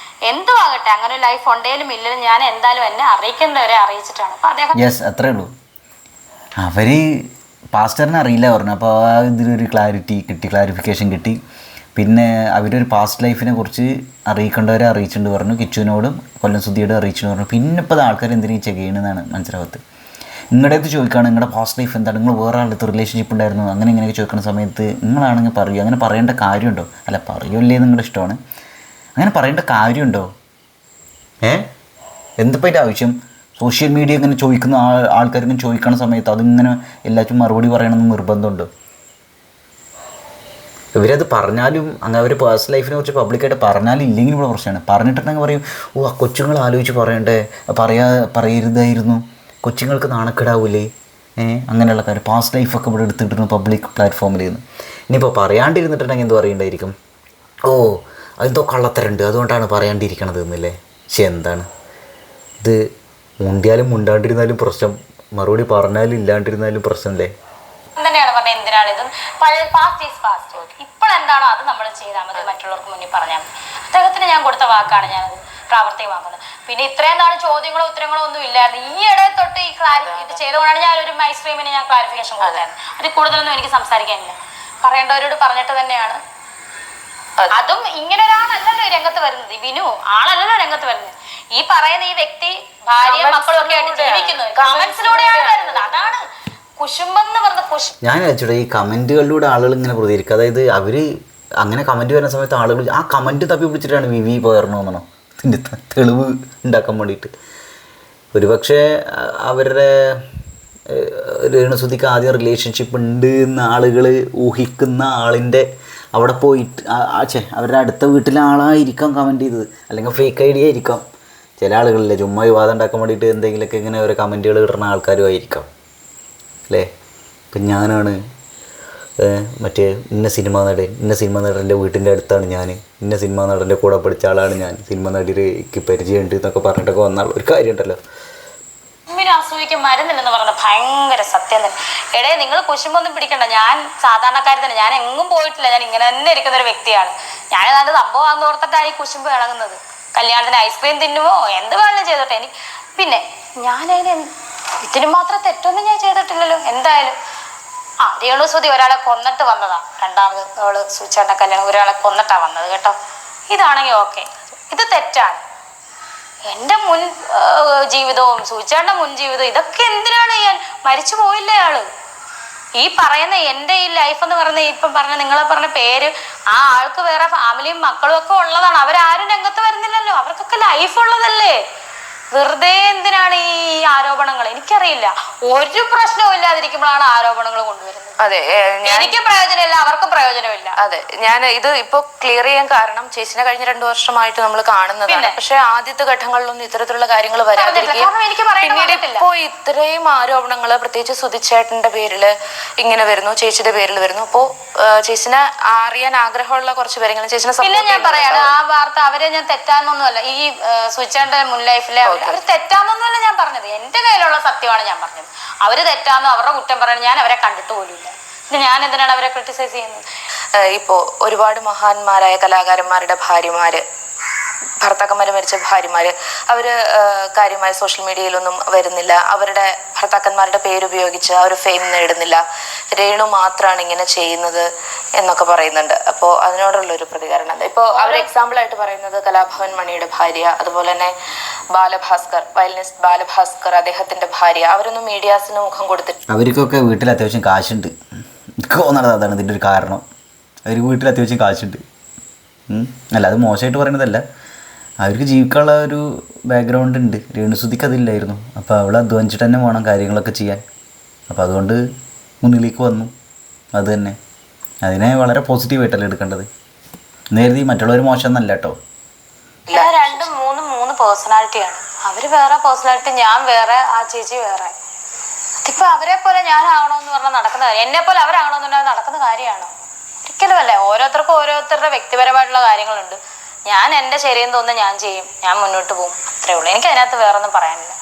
എന്തുവാകട്ടെ, അങ്ങനെ ഒരു ലൈഫ് ഉണ്ടെങ്കിലും ഇല്ലെങ്കിലും ഞാൻ എന്തായാലും എന്നെ അറിയിക്കുന്നവരെ അറിയിച്ചിട്ടാണ്. അപ്പൊ അദ്ദേഹം അത്രേ ഉള്ളൂ. അവർ പാസ്റ്ററിനെ അറിയില്ല പറഞ്ഞു. അപ്പോൾ ആ ഇതിലൊരു ക്ലാരിഫിക്കേഷൻ കിട്ടി. പിന്നെ അവരൊരു പാസ്റ്റ് ലൈഫിനെ കുറിച്ച് അറിയിക്കേണ്ടവരെ അറിയിച്ചിട്ടുണ്ട് പറഞ്ഞു. കിച്ചുവിനോടും കൊല്ലം സുധിയോടും അറിയിച്ചിട്ടുണ്ട് പറഞ്ഞു. പിന്നെ ഇപ്പോൾ ആൾക്കാർ എന്തിനീ ചെക്ക് ചെയ്യണമെന്നാണ് മനസ്സിലാവാത്തത്. നിങ്ങളുടെ അടുത്ത് ചോദിക്കുകയാണ് നിങ്ങളുടെ പാസ്റ്റ് ലൈഫ് എന്താണ്, നിങ്ങൾ വേറെ ആളുടെ റിലേഷൻഷിപ്പ് ഉണ്ടായിരുന്നു അങ്ങനെ ഇങ്ങനെയൊക്കെ ചോദിക്കുന്ന സമയത്ത് നിങ്ങളാണെങ്കിൽ പറയൂ. അങ്ങനെ പറയേണ്ട കാര്യമുണ്ടോ? അല്ല, പറയുമല്ലേ നിങ്ങളുടെ ഇഷ്ടമാണ്. അങ്ങനെ പറയേണ്ട കാര്യമുണ്ടോ? എന്തിപ്പോൾ അതിൻ്റെ ആവശ്യം? സോഷ്യൽ മീഡിയ ഇങ്ങനെ ചോദിക്കുന്ന ആൾക്കാരിങ്ങനെ ചോദിക്കുന്ന സമയത്ത് അതിങ്ങനെ എല്ലാവർക്കും മറുപടി പറയണമെന്ന് നിർബന്ധമുണ്ടോ? ഇവരത് പറഞ്ഞാലും അങ്ങനെ അവർ പേഴ്സണൽ ലൈഫിനെ കുറിച്ച് പബ്ലിക്കായിട്ട് പറഞ്ഞാലും ഇല്ലെങ്കിലും ഇവിടെ പ്രശ്നമാണ്. പറഞ്ഞിട്ടുണ്ടെങ്കിൽ പറയും, ആ കൊച്ചുങ്ങൾ ആലോചിച്ച് പറയണ്ടേ, പറയരുതായിരുന്നു, കൊച്ചുങ്ങൾക്ക് നാണക്കേടാവൂലേ, അങ്ങനെയുള്ള കാര്യം. പാസ്റ്റ് ലൈഫൊക്കെ ഇവിടെ എടുത്തിട്ടിരുന്നു പബ്ലിക് പ്ലാറ്റ്ഫോമിൽ നിന്ന്. ഇനിയിപ്പോൾ പറയാണ്ടിരുന്നിട്ടുണ്ടെങ്കിൽ എന്ത് പറയണ്ടായിരിക്കും, അതെന്തോ കള്ളത്തരുണ്ട് അതുകൊണ്ടാണ് പറയാണ്ടിരിക്കണത് എന്നല്ലേ. പക്ഷെ എന്താണ് ഇത്, മുണ്ടിയാലും മുണ്ടാണ്ടിരുന്നാലും പ്രശ്നം, മറുപടി പറഞ്ഞാലും ഇല്ലാണ്ടിരുന്നാലും പ്രശ്നമല്ലേ. തന്നെയാണ് പറഞ്ഞത്, എന്തിനാണ് ഇത്, പാസ്റ്റ് ഈസ് പാസ്റ്റ്. ഇപ്പോഴെന്താണോ അത് നമ്മൾ ചെയ്താൽ മതി, മറ്റുള്ളവർക്ക് മുന്നിൽ പറഞ്ഞാൽ മതി. അദ്ദേഹത്തിന് ഞാൻ കൊടുത്ത വാക്കാണ് ഞാനത് പ്രാവർത്തികമാക്കുന്നത്. പിന്നെ ഇത്രയും നാൾ ചോദ്യങ്ങളോ ഉത്തരങ്ങളോ ഒന്നും ഇല്ലായിരുന്നു. ഈ ഇടയിൽ തൊട്ട് ഇത് ചെയ്തുകൊണ്ടാണ് ഞാനൊരു മൈസ്ട്രീമിന് ഞാൻ ക്ലാരിഫിക്കേഷൻ കൊടുത്തായിരുന്നു. അതിൽ കൂടുതലൊന്നും എനിക്ക് സംസാരിക്കാനില്ല, പറയേണ്ടവരോട് പറഞ്ഞിട്ട് തന്നെയാണ്. അതും ഇങ്ങനെ ഒരാളല്ലല്ലോ രംഗത്ത് വരുന്നത്, ബിനു ആളല്ലല്ലോ രംഗത്ത് വരുന്നത്. ഈ പറയുന്ന ഈ വ്യക്തി ഭാര്യ മക്കളും ഒക്കെ ആയിട്ട് ജീവിക്കുന്നത് കമന്റ്സിലൂടെയാണ് വരുന്നത്. അതാണ് കുശുംബെന്ന് പറഞ്ഞ ഞാൻ വെച്ചിട്ട് ഈ കമൻറ്റുകളിലൂടെ ആളുകൾ ഇങ്ങനെ പ്രതികരിക്കുക. അതായത് അവർ അങ്ങനെ കമൻറ്റ് വരുന്ന സമയത്ത് ആളുകൾ ആ കമൻറ്റ് തപ്പി പിടിച്ചിട്ടാണ് വിവി പോയറണമെന്നോ ഇതിൻ്റെ തെളിവ് ഉണ്ടാക്കാൻ വേണ്ടിയിട്ട്. ഒരുപക്ഷെ അവരുടെ രേണുസുധിക്ക് ആദ്യം റിലേഷൻഷിപ്പ് ഉണ്ട് എന്ന് ആളുകൾ ഊഹിക്കുന്ന ആളിൻ്റെ അവിടെ പോയിട്ട് അവരുടെ അടുത്ത വീട്ടിലെ ആളായിരിക്കാം കമൻറ്റ് ചെയ്തത്, അല്ലെങ്കിൽ ഫേക്ക് ഐഡിയ ആയിരിക്കാം. ചില ആളുകളില്ലേ ചുമ്മാ വിവാദം ഉണ്ടാക്കാൻ വേണ്ടിയിട്ട് എന്തെങ്കിലുമൊക്കെ ഇങ്ങനെ ഓരോ കമൻറ്റുകൾ ഇടുന്ന ആൾക്കാരും ആയിരിക്കാം അല്ലേ. ഇപ്പം ഞാനാണ് മറ്റേ ഇന്ന സിനിമാ നടൻ്റെ വീട്ടിൻ്റെ അടുത്താണ് ഞാൻ, ഇന്ന സിനിമാ നടൻ്റെ കൂടെ പഠിച്ച ആളാണ് ഞാൻ, സിനിമ നടിക്ക് പരിചയമുണ്ട് എന്നൊക്കെ പറഞ്ഞിട്ടൊക്കെ വന്നാൽ ഒരു കാര്യമുണ്ടല്ലോ. അസൂയക്ക് മരുന്നില്ലെന്ന് പറഞ്ഞ ഭയങ്കര സത്യം തന്നെ. നിങ്ങൾ കുശുമ്പൊന്നും പിടിക്കണ്ട, ഞാൻ സാധാരണക്കാരി തന്നെ, ഞാൻ എങ്ങും പോയിട്ടില്ല, ഞാൻ ഇങ്ങനെ തന്നെ ഇരിക്കുന്ന ഒരു വ്യക്തിയാണ്. ഞാൻ ഏതാണ്ട് സംഭവം ഓർത്തിട്ടാണ് ഈ കുശുമ്പ് ഇളകുന്നത്. കല്യാണത്തിന് ഐസ്ക്രീം തിന്നുമോ എന്ത് വേണമെങ്കിലും ചെയ്തോട്ടെ. പിന്നെ ഞാനതിന് ഇതിന് മാത്രം തെറ്റൊന്നും ഞാൻ ചെയ്തിട്ടില്ലല്ലോ. എന്തായാലും രേണുസുധി ഒരാളെ കൊന്നിട്ട് വന്നതാ, രണ്ടാമത് അവള് സൂചിച്ചേട്ട കല്യാണം ഒരാളെ കൊന്നിട്ടാ വന്നത് കേട്ടോ. ഇതാണെങ്കിൽ ഓക്കെ, ഇത് തെറ്റാണ്. എൻ്റെ മുൻ ജീവിതവും സൂചിച്ചേട്ടൻ്റെ മുൻ ജീവിതവും ഇതൊക്കെ എന്തിനാണ്? ഞാൻ മരിച്ചു പോയില്ലേ ആള്. ഈ പറയുന്ന എൻ്റെ ഈ ലൈഫ് എന്ന് പറയുന്ന ഇപ്പം പറഞ്ഞ നിങ്ങളെ പറഞ്ഞ പേര്, ആ ആൾക്ക് വേറെ ഫാമിലിയും മക്കളും ഒക്കെ ഉള്ളതാണ്. അവരാരും രംഗത്ത് വരുന്നില്ലല്ലോ, അവർക്കൊക്കെ ലൈഫ് ഉള്ളതല്ലേ. വെറുതെ എന്തിനാണ് ഈ ആരോപണങ്ങൾ? എനിക്കറിയില്ല, ഒരു പ്രശ്നവും ഇല്ലാതിരിക്കുമ്പോഴാണ് ആരോപണങ്ങൾ കൊണ്ടുവരുന്നത്. അതെ, എനിക്ക് പ്രയോജനമില്ല, അവർക്കും പ്രയോജനമില്ല. അതെ, ഞാൻ ഇത് ഇപ്പൊ ക്ലിയർ ചെയ്യാൻ കാരണം ചേച്ചിനെ കഴിഞ്ഞ 2 വർഷമായിട്ട് നമ്മൾ കാണുന്നതാണ്. പക്ഷെ ആദ്യത്തെ ഘട്ടങ്ങളിലൊന്നും ഇത്തരത്തിലുള്ള കാര്യങ്ങൾ വരാതിരിക്കും. പിന്നീട് ഇപ്പോ ഇത്രയും ആരോപണങ്ങൾ പ്രത്യേകിച്ച് സുധിച്ചേട്ടന്റെ പേരില് ഇങ്ങനെ വരുന്നു, ചേച്ചിയുടെ പേരിൽ വരുന്നു. അപ്പോ ചേച്ചിനെ അറിയാൻ ആഗ്രഹമുള്ള കുറച്ച് പേരെങ്കിലും ചേച്ചിനെ പിന്നെ ഞാൻ പറയാണ്, ആ വാർത്ത അവരെ ഞാൻ തെറ്റാന്നൊന്നുമല്ല, ഈ സുധിച്ചേട്ടന്റെ മുൻ ലൈഫിലെ അവർ തെറ്റാന്നൊന്നുമല്ല ഞാൻ പറഞ്ഞത്, എന്റെ കയ്യിലുള്ള സത്യമാണ് ഞാൻ പറഞ്ഞത്. അവര് തെറ്റാന്നോ അവരുടെ കുറ്റം പറയണം, ഞാൻ അവരെ കണ്ടിട്ട് പോലും ഇല്ല. ഞാൻ എന്തിനാണ് അവരെ ക്രിട്ടിസൈസ് ചെയ്യുന്നത്? ഇപ്പോ ഒരുപാട് മഹാന്മാരായ കലാകാരന്മാരുടെ ഭാര്യമാര്, ഭർത്താക്കന്മാര് മരിച്ച ഭാര്യമാര്, അവര് കാര്യമായ സോഷ്യൽ മീഡിയയിലൊന്നും വരുന്നില്ല, അവരുടെ ഭർത്താക്കന്മാരുടെ പേരുപയോഗിച്ച് അവർ ഫെയിം നേടുന്നില്ല. രേണു മാത്രമാണ് ഇങ്ങനെ ചെയ്യുന്നത് എന്നൊക്കെ പറയുന്നുണ്ട്. അപ്പോൾ അതിനോടുള്ളൊരു പ്രതികരണം എന്താ? ഇപ്പോൾ അവർ എക്സാമ്പിൾ ആയിട്ട് പറയുന്നത് കലാഭവൻ മണിയുടെ ഭാര്യ, അതുപോലെ തന്നെ ബാലഭാസ്കർ, വയലിനിസ്റ്റ് ബാലഭാസ്കർ, അദ്ദേഹത്തിന്റെ ഭാര്യ, അവരൊന്നും മീഡിയാസിന് മുഖം കൊടുത്തിട്ട് അവർക്കൊക്കെ വീട്ടിൽ അത്യാവശ്യം കാശുണ്ട്. തോന്നണത് അതാണ് ഇതിൻ്റെ ഒരു കാരണം. അവർ വീട്ടിൽ അത്യാവശ്യം കാശുണ്ട്. അല്ല അത് മോശമായിട്ട് പറയുന്നതല്ല, അവർക്ക് ജീവിക്കാനുള്ള ഒരു ബാക്ക്ഗ്രൗണ്ട് ഉണ്ട്. രേണുസുതിക്ക് അതില്ലായിരുന്നു. അപ്പോൾ അവൾ അധ്വാനിച്ചിട്ട് തന്നെ വേണം കാര്യങ്ങളൊക്കെ ചെയ്യാൻ. അപ്പോൾ അതുകൊണ്ട് മുന്നിലേക്ക് വന്നു. അത് തന്നെ അതിനെ വളരെ പോസിറ്റീവായിട്ടല്ലേ എടുക്കേണ്ടത്. നേരത്തെ മറ്റുള്ളവർ മോശം എന്നല്ല കേട്ടോ. രണ്ടും മൂന്ന് പേഴ്സണാലിറ്റിയാണ്. അവര് വേറെ പേഴ്സണാലിറ്റി, ഞാൻ വേറെ, ആ ചേച്ചി വേറെ. അതിപ്പോ അവരെ പോലെ ഞാൻ ആവണമെന്ന് പറഞ്ഞാൽ നടക്കുന്ന കാര്യം, എന്നെ പോലെ അവരാകണമെന്ന് പറഞ്ഞാൽ നടക്കുന്ന കാര്യമാണോ? ഒരിക്കലും അല്ലേ. ഓരോരുത്തർക്കും ഓരോരുത്തരുടെ വ്യക്തിപരമായിട്ടുള്ള കാര്യങ്ങളുണ്ട്. ഞാൻ എൻ്റെ ശരിയെന്ന് തോന്നുന്നത് ഞാൻ ചെയ്യും, ഞാൻ മുന്നോട്ട് പോകും, അത്രേ ഉള്ളൂ. എനിക്ക് അതിനകത്ത് വേറെ ഒന്നും പറയാനില്ല.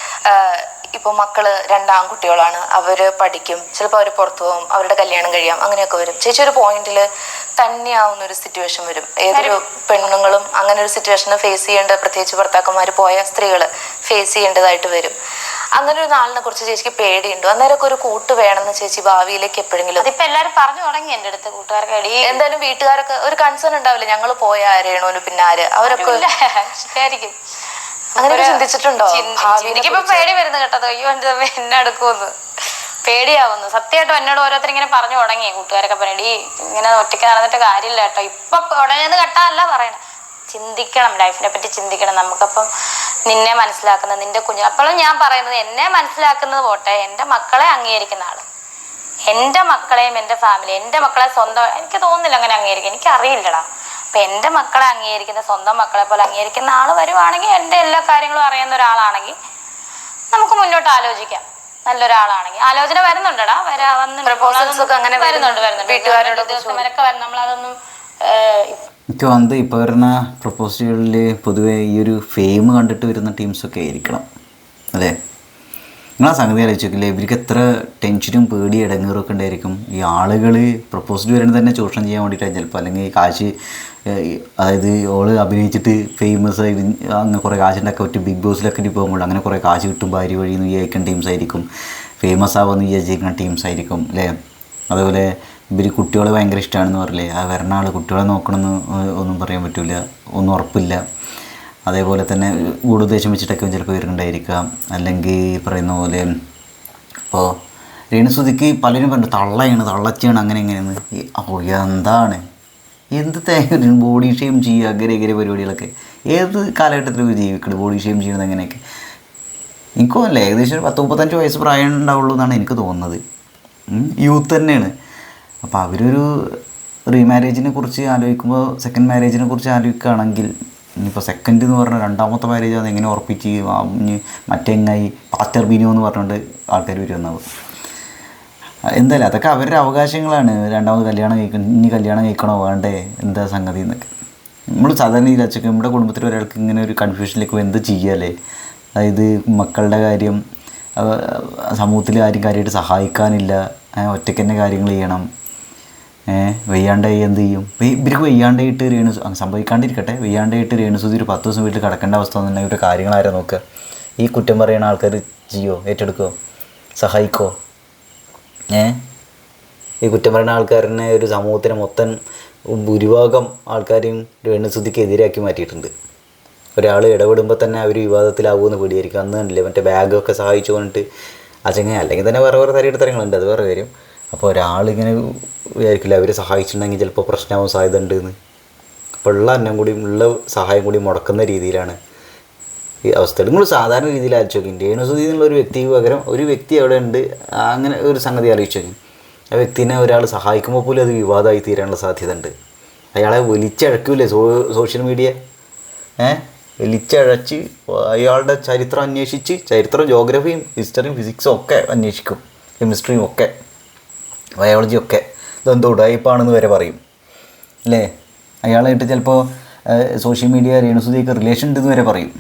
ഇപ്പോൾ മക്കള് 2 ആൺകുട്ടികളാണ്, അവര് പഠിക്കും, ചിലപ്പോൾ അവർ പുറത്തു പോകും, അവരുടെ കല്യാണം കഴിയാം, അങ്ങനെയൊക്കെ വരും. ചേച്ചി ഒരു പോയിന്റിൽ തന്നെയാവുന്ന ഒരു സിറ്റുവേഷൻ വരും. ഏതൊരു പെണ്ണുങ്ങളും അങ്ങനെ ഒരു സിറ്റുവേഷന് ഫേസ് ചെയ്യേണ്ട, പ്രത്യേകിച്ച് ഭർത്താക്കന്മാർ പോയ സ്ത്രീകൾ ഫേസ് ചെയ്യേണ്ടതായിട്ട് വരും. അങ്ങനെ ഒരു നാളിനെ കുറിച്ച് ചേച്ചിക്ക് പേടിയുണ്ടോ? അന്നേരമൊക്കെ ഒരു കൂട്ട് വേണമെന്ന് ചേച്ചി ഭാവിയിലേക്ക് എപ്പോഴെങ്കിലും? അതിപ്പോ എല്ലാവരും പറഞ്ഞു തുടങ്ങി എൻ്റെ അടുത്ത്, കൂട്ടുകാർക്ക് അടി. എന്തായാലും വീട്ടുകാരൊക്കെ ഒരു കൺസേൺ ഉണ്ടാവില്ല, ഞങ്ങൾ പോയ ആരേണോന് പിന്നെ ആര്, അവരൊക്കെ ശരിയായിരിക്കും. അങ്ങനെ ചിന്തിച്ചിട്ടുണ്ടോ? എനിക്കിപ്പോ പേടി വരുന്നു കേട്ടത്. അയ്യോ എന്നെ എടുക്കുമെന്ന് പേടിയാവുന്നു സത്യമായിട്ടും. എന്നോട് ഓരോരുത്തർ ഇങ്ങനെ പറഞ്ഞു തുടങ്ങി, കൂട്ടുകാരൊക്കെ പറയടി ഇങ്ങനെ ഒറ്റയ്ക്ക് നടന്നിട്ട് കാര്യമില്ല കേട്ടോ. ഇപ്പൊ ഉടനെന്ന് കേട്ടാല്ല പറയണേ, ചിന്തിക്കണം, ലൈഫിനെ പറ്റി ചിന്തിക്കണം. നമുക്കപ്പം നിന്നെ മനസ്സിലാക്കുന്ന നിന്റെ കുഞ്ഞു, അപ്പോഴും ഞാൻ പറയുന്നത് എന്നെ മനസ്സിലാക്കുന്നത് പോട്ടെ, എൻ്റെ മക്കളെ അംഗീകരിക്കുന്ന ആള്, എൻ്റെ മക്കളെയും എൻ്റെ ഫാമിലി, എൻ്റെ മക്കളെ സ്വന്തം, എനിക്ക് തോന്നുന്നില്ല അങ്ങനെ അംഗീകരിക്കും, എനിക്കറിയില്ലടാ. അപ്പൊ എൻ്റെ മക്കളെ അംഗീകരിക്കുന്ന, സ്വന്തം മക്കളെ പോലെ അംഗീകരിക്കുന്ന ആള് വരുവാണെങ്കിൽ, എൻ്റെ എല്ലാ കാര്യങ്ങളും അറിയുന്ന ഒരാളാണെങ്കിൽ നമുക്ക് മുന്നോട്ട് ആലോചിക്കാം. നല്ലൊരാളാണെങ്കിൽ ആലോചന വരുന്നുണ്ടടാ, വരുന്നുണ്ട് വീട്ടുകാരോട് ദിവസമൊക്കെ വരും. നമ്മളതൊന്നും എനിക്ക് വന്നത് ഇപ്പോൾ വരുന്ന പ്രപ്പോസലുകളിൽ പൊതുവേ ഈ ഒരു ഫെയിം കണ്ടിട്ട് വരുന്ന ടീംസൊക്കെ ആയിരിക്കണം അല്ലേ? നിങ്ങളാ സംഗതി ആലോചിച്ച് നോക്കില്ലേ, ഇവർക്ക് എത്ര ടെൻഷനും പേടിയും ഇടങ്ങേറൊക്കെ ഉണ്ടായിരിക്കും. ഈ ആളുകൾ പ്രപ്പോസൽ വരുന്നത് തന്നെ ചൂഷണം ചെയ്യാൻ വേണ്ടിയിട്ടാണ് ചിലപ്പോൾ, അല്ലെങ്കിൽ കാശ്, അതായത് ഓള് അഭിനയിച്ചിട്ട് ഫേമസ് ആയി അങ്ങനെ കുറേ കാശുണ്ടാക്കാൻ പറ്റും. ബിഗ് ബോസിലൊക്കെ പോകുമ്പോൾ അങ്ങനെ കുറേ കാശ് കിട്ടും ഭാര്യ വഴി എന്ന് വിചാരിക്കുന്ന ടീംസായിരിക്കും, ഫേമസ് ആവുമെന്ന് വിചാരിക്കുന്ന ടീംസായിരിക്കും അല്ലേ? അതുപോലെ ഇവർ കുട്ടികളെ ഭയങ്കര ഇഷ്ടമാണെന്ന് പറയില്ലേ, ആ വരണ ആൾ കുട്ടികളെ നോക്കണമെന്ന് ഒന്നും പറയാൻ പറ്റില്ല, ഒന്നും ഉറപ്പില്ല. അതേപോലെ തന്നെ ഗൂഢോദ്ദേശം വെച്ചിട്ടൊക്കെ ചിലപ്പോൾ വരുന്നുണ്ടായിരിക്കാം. അല്ലെങ്കിൽ പറയുന്ന പോലെ ഇപ്പോൾ രേണുസുതിക്ക് പലരും പറഞ്ഞു തള്ളയാണ്, തള്ളച്ചാണ്, അങ്ങനെ എങ്ങനെയെന്ന്. അപ്പോൾ എന്താണ് എന്ത് തേങ്ങ ബോഡി ഷെയിം ചെയ്യുക, അങ്ങനെ ഇങ്ങനെ പരിപാടികളൊക്കെ ഏത് കാലഘട്ടത്തിലും ജീവിക്കണം, ബോഡി ഷെയിം ചെയ്യുന്നത് അങ്ങനെയൊക്കെ. എനിക്കൊന്നുമില്ല, ഏകദേശം ഒരു 10-35 വയസ്സ് പ്രായം ഉണ്ടാവുള്ളൂ എന്നാണ് എനിക്ക് തോന്നുന്നത്. യൂത്ത് തന്നെയാണ്. അപ്പോൾ അവരൊരു റീമാരേജിനെ കുറിച്ച് ആലോചിക്കുമ്പോൾ, സെക്കൻഡ് മാരേജിനെ കുറിച്ച് ആലോചിക്കുകയാണെങ്കിൽ, ഇനിയിപ്പോൾ സെക്കൻഡ് എന്ന് പറഞ്ഞാൽ 2ാമത്തെ മാരേജ് അത് എങ്ങനെ ഉറപ്പിച്ച് മറ്റെങ്ങായി പാസ്റ്റർ ബിനു എന്ന് പറഞ്ഞുകൊണ്ട് ആൾക്കാർ വരുമെന്നാവും. എന്തായാലും അതൊക്കെ അവരുടെ അവകാശങ്ങളാണ്. 2ാമത് കല്യാണം കഴിക്കണം, ഇനി കല്യാണം കഴിക്കണോ വേണ്ടേ, എന്താ സംഗതി എന്നൊക്കെ. നമ്മൾ സാധാരണ രീതിയിൽ വെച്ചൊക്കെ നമ്മുടെ കുടുംബത്തിൽ ഒരാൾക്ക് ഇങ്ങനെ ഒരു കൺഫ്യൂഷനിലേക്ക് എന്ത് ചെയ്യാല്ലേ? അതായത് മക്കളുടെ കാര്യം, സമൂഹത്തിൽ ആരും കാര്യമായിട്ട് സഹായിക്കാനില്ല, ഒറ്റയ്ക്ക് തന്നെ കാര്യങ്ങൾ ചെയ്യണം, വെയ്യാണ്ടായി എന്ത് ചെയ്യും? ഇവർക്ക് വെയ്യാണ്ടായിട്ട് സംഭവിക്കാണ്ടിരിക്കട്ടെ, വെയ്യാണ്ടായിട്ട് രേണുസുതി ഒരു 10 ദിവസം വീട്ടിൽ കിടക്കേണ്ട അവസ്ഥ എന്നുണ്ടെങ്കിൽ ഇവരുടെ കാര്യങ്ങൾ ആരാ നോക്കുക? ഈ കുറ്റം പറയുന്ന ആൾക്കാർ ചെയ്യോ, ഏറ്റെടുക്കുമോ, സഹായിക്കോ? ഈ കുറ്റം പറയുന്ന ആൾക്കാരനെ ഒരു സമൂഹത്തിനെ മൊത്തം ഭൂരിഭാഗം ആൾക്കാരെയും രേണുസുതിക്ക് എതിരാക്കി മാറ്റിയിട്ടുണ്ട്. ഒരാൾ ഇടപെടുമ്പോൾ തന്നെ അവർ വിവാദത്തിലാവുമെന്ന് പേടിയായിരിക്കും. അന്ന് കണ്ടില്ലേ മറ്റേ ബാഗൊക്കെ സഹായിച്ചു പറഞ്ഞിട്ട് അച്ചങ്ങനെ, അല്ലെങ്കിൽ തന്നെ വേറെ തരയിടത്തരങ്ങളുണ്ട്, അത് വേറെ കാര്യം. അപ്പോൾ ഒരാളിങ്ങനെ വിചാരിക്കില്ല അവർ സഹായിച്ചിട്ടുണ്ടെങ്കിൽ ചിലപ്പോൾ പ്രശ്നമാവാൻ സാധ്യത ഉണ്ട് എന്ന്. അപ്പോൾ ഉള്ള അന്നം കൂടി ഉള്ള സഹായം കൂടി മുടക്കുന്ന രീതിയിലാണ് ഈ അവസ്ഥ. നിങ്ങൾ സാധാരണ രീതിയിൽ ആലോചിച്ച് നോക്കി, രേണുസുതി എന്നുള്ള ഒരു വ്യക്തിക്ക് പകരം ഒരു വ്യക്തി അവിടെ ഉണ്ട്, അങ്ങനെ ഒരു സംഗതി ആലോചിച്ച് നോക്കി. ആ വ്യക്തിനെ ഒരാൾ സഹായിക്കുമ്പോൾ പോലും അത് വിവാദമായി തീരാനുള്ള സാധ്യത ഉണ്ട്. അയാളെ വലിച്ചഴക്കൂലേ സോഷ്യൽ മീഡിയ, വലിച്ചഴച്ച് അയാളുടെ ചരിത്രം അന്വേഷിച്ച്, ചരിത്രം ജോഗ്രഫിയും ഹിസ്റ്ററിയും ഫിസിക്സും ഒക്കെ അന്വേഷിക്കും, കെമിസ്ട്രിയും ഒക്കെ ബയോളജിയും ഒക്കെ. ഇതെന്തോ ഉടായിപ്പാണെന്ന് വരെ പറയും അല്ലേ? അയാളായിട്ട് ചിലപ്പോൾ സോഷ്യൽ മീഡിയ രേണുസുതിയൊക്കെ റിലേഷൻ ഉണ്ടെന്ന് വരെ പറയും.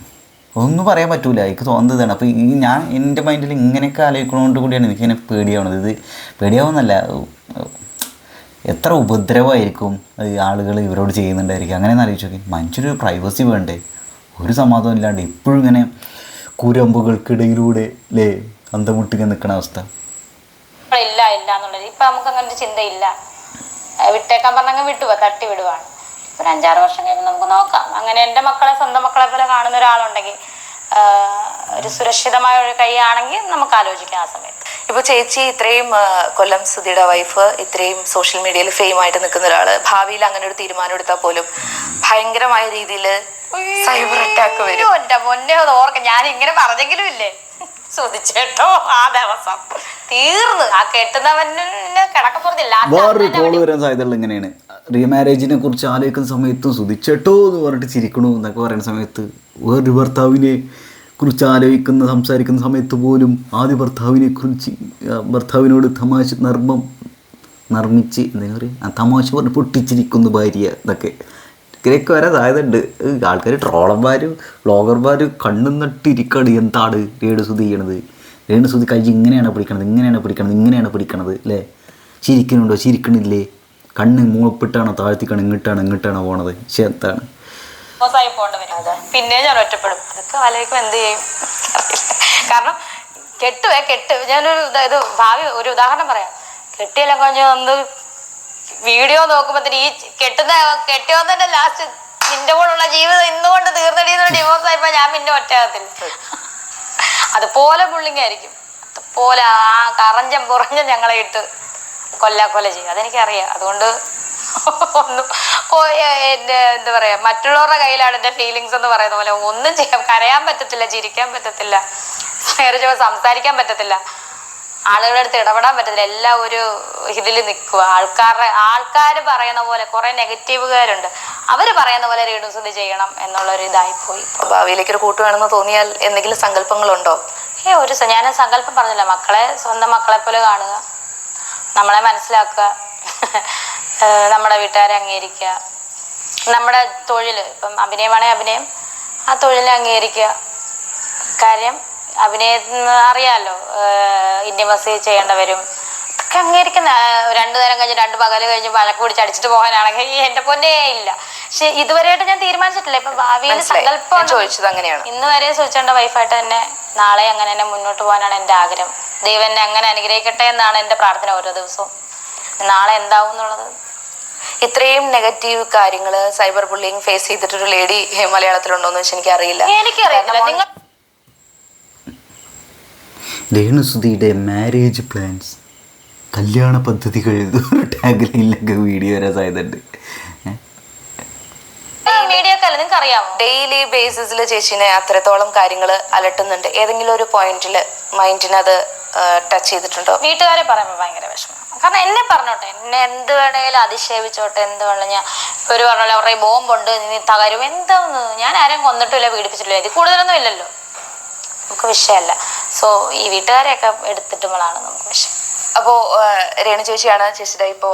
ഒന്നും പറയാൻ പറ്റൂല, എനിക്ക് തോന്നുന്നതാണ്. അപ്പോൾ ഞാൻ എൻ്റെ മൈൻഡിൽ ഇങ്ങനെയൊക്കെ ആലോചിക്കണോണ്ട് കൂടിയാണ് എനിക്കിങ്ങനെ പേടിയാവുന്നത്. ഇത് പേടിയാവുന്നല്ല, എത്ര ഉപദ്രവമായിരിക്കും ആളുകൾ ഇവരോട് ചെയ്യുന്നുണ്ടായിരിക്കും. അങ്ങനെ ആലോചിച്ച് നോക്കി. മനുഷ്യരൊരു പ്രൈവസി വേണ്ടേ? ഒരു സമാധാനം ഇല്ലാണ്ട് ഇപ്പോഴും ഇങ്ങനെ കുരമ്പുകൾക്കിടയിലൂടെ അല്ലേ അന്തമുട്ടിക്കാൻ നിൽക്കണ അവസ്ഥ. ഇല്ല എന്നുള്ളത് ഇപ്പൊ നമുക്ക് അങ്ങനെ ഒരു ചിന്തയില്ല. വിട്ടേക്കാൻ പറഞ്ഞങ്ങ് വിട്ടുപോ, തട്ടി വിടുവാണ്. ഒരു 5-6 വർഷം കഴിഞ്ഞ് നമുക്ക് നോക്കാം. അങ്ങനെ എൻ്റെ മക്കളെ സ്വന്തം മക്കളെ പോലെ കാണുന്ന ഒരാളുണ്ടെങ്കിൽ, ഒരു സുരക്ഷിതമായ ഒരു കൈ ആണെങ്കിൽ നമുക്ക് ആലോചിക്കാം ആ സമയത്ത്. ഇപ്പൊ ചേച്ചി ഇത്രയും കൊല്ലം സുധിയുടെ വൈഫ് ഇത്രയും സോഷ്യൽ മീഡിയയിൽ ഫെയിം ആയിട്ട് നിൽക്കുന്ന ഒരാള് ഭാവിയിൽ അങ്ങനെ ഒരു തീരുമാനം എടുത്താൽ പോലും ഭയങ്കരമായ രീതിയിൽ സൈബർ അറ്റാക്ക് വരും. എന്റെ പൊന്നെ ഓർക്ക ഞാൻ ഇങ്ങനെ പറഞ്ഞെങ്കിലും ഇല്ലേ ചോദിച്ചേട്ടോ ആ ദിവസം തീർന്നു. ആ കെട്ടുന്നവന് കിടക്കപ്പുറത്തില്ല. വേറൊരു കോള് വരാൻ സാധ്യതയുള്ള ഇങ്ങനെയാണ്, റീമാരേജിനെ കുറിച്ച് ആലോചിക്കുന്ന സമയത്തും സുധിച്ചേട്ടോ എന്ന് പറഞ്ഞിട്ട് ചിരിക്കണു എന്നൊക്കെ പറയുന്ന സമയത്ത് വേറൊരു ഭർത്താവിനെ കുറിച്ച് ആലോചിക്കുന്ന സംസാരിക്കുന്ന സമയത്ത് പോലും ആദ്യ ഭർത്താവിനോട് തമാശ നർമ്മിച്ച് എന്താ പറയുക തമാശ പറഞ്ഞ് പൊട്ടിച്ചിരിക്കുന്നു ഭാര്യ എന്നൊക്കെ ഇങ്ങനെയൊക്കെ വരാൻ സാധ്യതയുണ്ട്. ആൾക്കാർ ട്രോളന്മാരും വ്ളോഗർമാരും കണ്ണും നട്ടിരിക്കാണ് എന്താണ് രേണുസുതി ചെയ്യണത്, രേണുസുതി കൈ ഇങ്ങനെയാണ് പിടിക്കണത് അല്ലേ, ചിരിക്കണുണ്ടോ ചിരിക്കണില്ലേ, കണ്ണ് മൂളപ്പെട്ടാണോ താഴ്ത്തിക്കാണ് ഇങ്ങോട്ടാണോ പോണത്, പക്ഷെ എന്താണ് പിന്നെ ഞാൻ ഒറ്റപ്പെടും. അതൊക്കെ ആലോചിക്കും എന്ത് ചെയ്യും കാരണം കെട്ട് ഞാനൊരു ഇത് ഭാവി ഒരു ഉദാഹരണം പറയാം. കെട്ടിയെല്ലാം കഴിഞ്ഞ് വന്ന് വീഡിയോ നോക്കുമ്പോഴത്തേന് ഈ കെട്ടിയോ തന്നെ ലാസ്റ്റ് നിന്റെ കൂടെയുള്ള ജീവിതം ഇന്നുകൊണ്ട് തീർന്നടിയെന്ന് ഡിവോഴ്സ് ആയപ്പോ ഞാൻ പിന്നെ ഒറ്റയാകത്തില്ല. അതുപോലെ പുള്ളിങ്ങായിരിക്കും, അതുപോലെ ആ കറഞ്ചം പുറഞ്ഞം ഞങ്ങളെ ഇട്ട് കൊല്ല ചെയ്യും. അതെനിക്കറിയാം. അതുകൊണ്ട് ഒന്നും എന്താ പറയാ മറ്റുള്ളവരുടെ കയ്യിലാണ് എന്റെ ഫീലിങ്സ് എന്ന് പറയുന്ന പോലെ ഒന്നും ചെയ്യാൻ കരയാൻ പറ്റത്തില്ല, ചിരിക്കാൻ പറ്റത്തില്ല, നേരെ സംസാരിക്കാൻ പറ്റത്തില്ല, ആളുകളുടെ അടുത്ത് ഇടപെടാൻ പറ്റത്തില്ല. എല്ലാം ഒരു ഇതിൽ നിൽക്കുക. ആൾക്കാർ പറയുന്ന പോലെ കുറെ നെഗറ്റീവുകാരുണ്ട്, അവര് പറയുന്ന പോലെ രേണുസുതി ചെയ്യണം എന്നുള്ളൊരു ഇതായിപ്പോയി. ഭാവിയിലേക്ക് ഒരു കൂട്ട് വേണമെന്ന് തോന്നിയാൽ എന്തെങ്കിലും സങ്കല്പങ്ങളുണ്ടോ? ഞാൻ സങ്കല്പം പറഞ്ഞില്ല, മക്കളെ സ്വന്തം മക്കളെ പോലെ കാണുക, നമ്മളെ മനസ്സിലാക്കുക, നമ്മുടെ വീട്ടുകാരെ അംഗീകരിക്കുക, നമ്മുടെ തൊഴില് ഇപ്പം അഭിനയമാണെങ്കിൽ അഭിനയം, ആ തൊഴിലിനെ അംഗീകരിക്കുക. കാര്യം അഭിനയത്തിന് അറിയാമല്ലോ ഇന്റിമസി ചെയ്യേണ്ടവരും ഒക്കെ അംഗീകരിക്കുന്ന. 2 നേരം കഴിഞ്ഞ് 2 പകല് കഴിഞ്ഞ് വഴക്ക് പിടിച്ച് അടിച്ചിട്ട് പോകാനാണെങ്കിൽ എന്റെ പൊന്നേ ഇല്ല. പക്ഷെ ഇതുവരെയായിട്ട് ഞാൻ തീരുമാനിച്ചിട്ടില്ല. ഇപ്പൊ ഭാവിയിൽ സങ്കല്പം ചോദിച്ചത് അങ്ങനെയാണ്. ഇന്ന് വരെ ചോദിച്ചേണ്ട വൈഫായിട്ട് തന്നെ നാളെ അങ്ങനെ തന്നെ മുന്നോട്ട് പോകാനാണ് എൻ്റെ ആഗ്രഹം. ദൈവം എന്നെ അങ്ങനെ അനുഗ്രഹിക്കട്ടെ എന്നാണ് എൻ്റെ പ്രാർത്ഥന ഓരോ ദിവസവും. നാളെ എന്താവും എന്നുള്ളത്. ഇത്രയും നെഗറ്റീവ് കാര്യങ്ങൾ സൈബർ ബുള്ളിങ് ഫേസ് ചെയ്തിട്ടൊരു ലേഡി മലയാളത്തിലുണ്ടോന്ന് വെച്ചാൽ എനിക്കറിയില്ല. എനിക്കറിയില്ല. രേണുസുതിയുടെ മാരേജ് പ്ലാൻസ്, കല്യാണ പദ്ധതികൾ ടാഗ്ലൈനിലൊക്കെ വീഡിയോ വരാൻ സാധ്യതയുണ്ട്. ഡെയിലി ബേസിസിൽ ചേച്ചിനെ അത്രത്തോളം കാര്യങ്ങൾ അലട്ടുന്നുണ്ട്. ഏതെങ്കിലും ഒരു പോയിന്റിൽ മൈൻഡിന് അത് ടച്ച് ചെയ്തിട്ടുണ്ടോ? വീട്ടുകാരെ പറയുമ്പോൾ ഭയങ്കര വിഷമം. കാരണം എന്നെ പറഞ്ഞോട്ടെ, എന്നെ എന്ത് വേണേലും അധിക്ഷേപിച്ചോട്ടെ, എന്ത് വേണം. ഞാൻ ഇപ്പൊ ഒരു പറഞ്ഞ അവരുടെ ബോംബുണ്ട് നീ തകരും എന്താന്ന്, ഞാൻ ആരെയും കൊന്നിട്ടില്ല പീഡിപ്പിച്ചിട്ടില്ല, ഇത് കൂടുതലൊന്നും ഇല്ലല്ലോ, നമുക്ക് വിഷയമല്ല. സോ ഈ വീട്ടുകാരെയൊക്കെ എടുത്തിട്ടുമ്പോഴാണ് നമുക്ക് വിഷയം. അപ്പോൾ രേണു ചേച്ചിയാണ് ചേച്ചിയുടെ ഇപ്പോൾ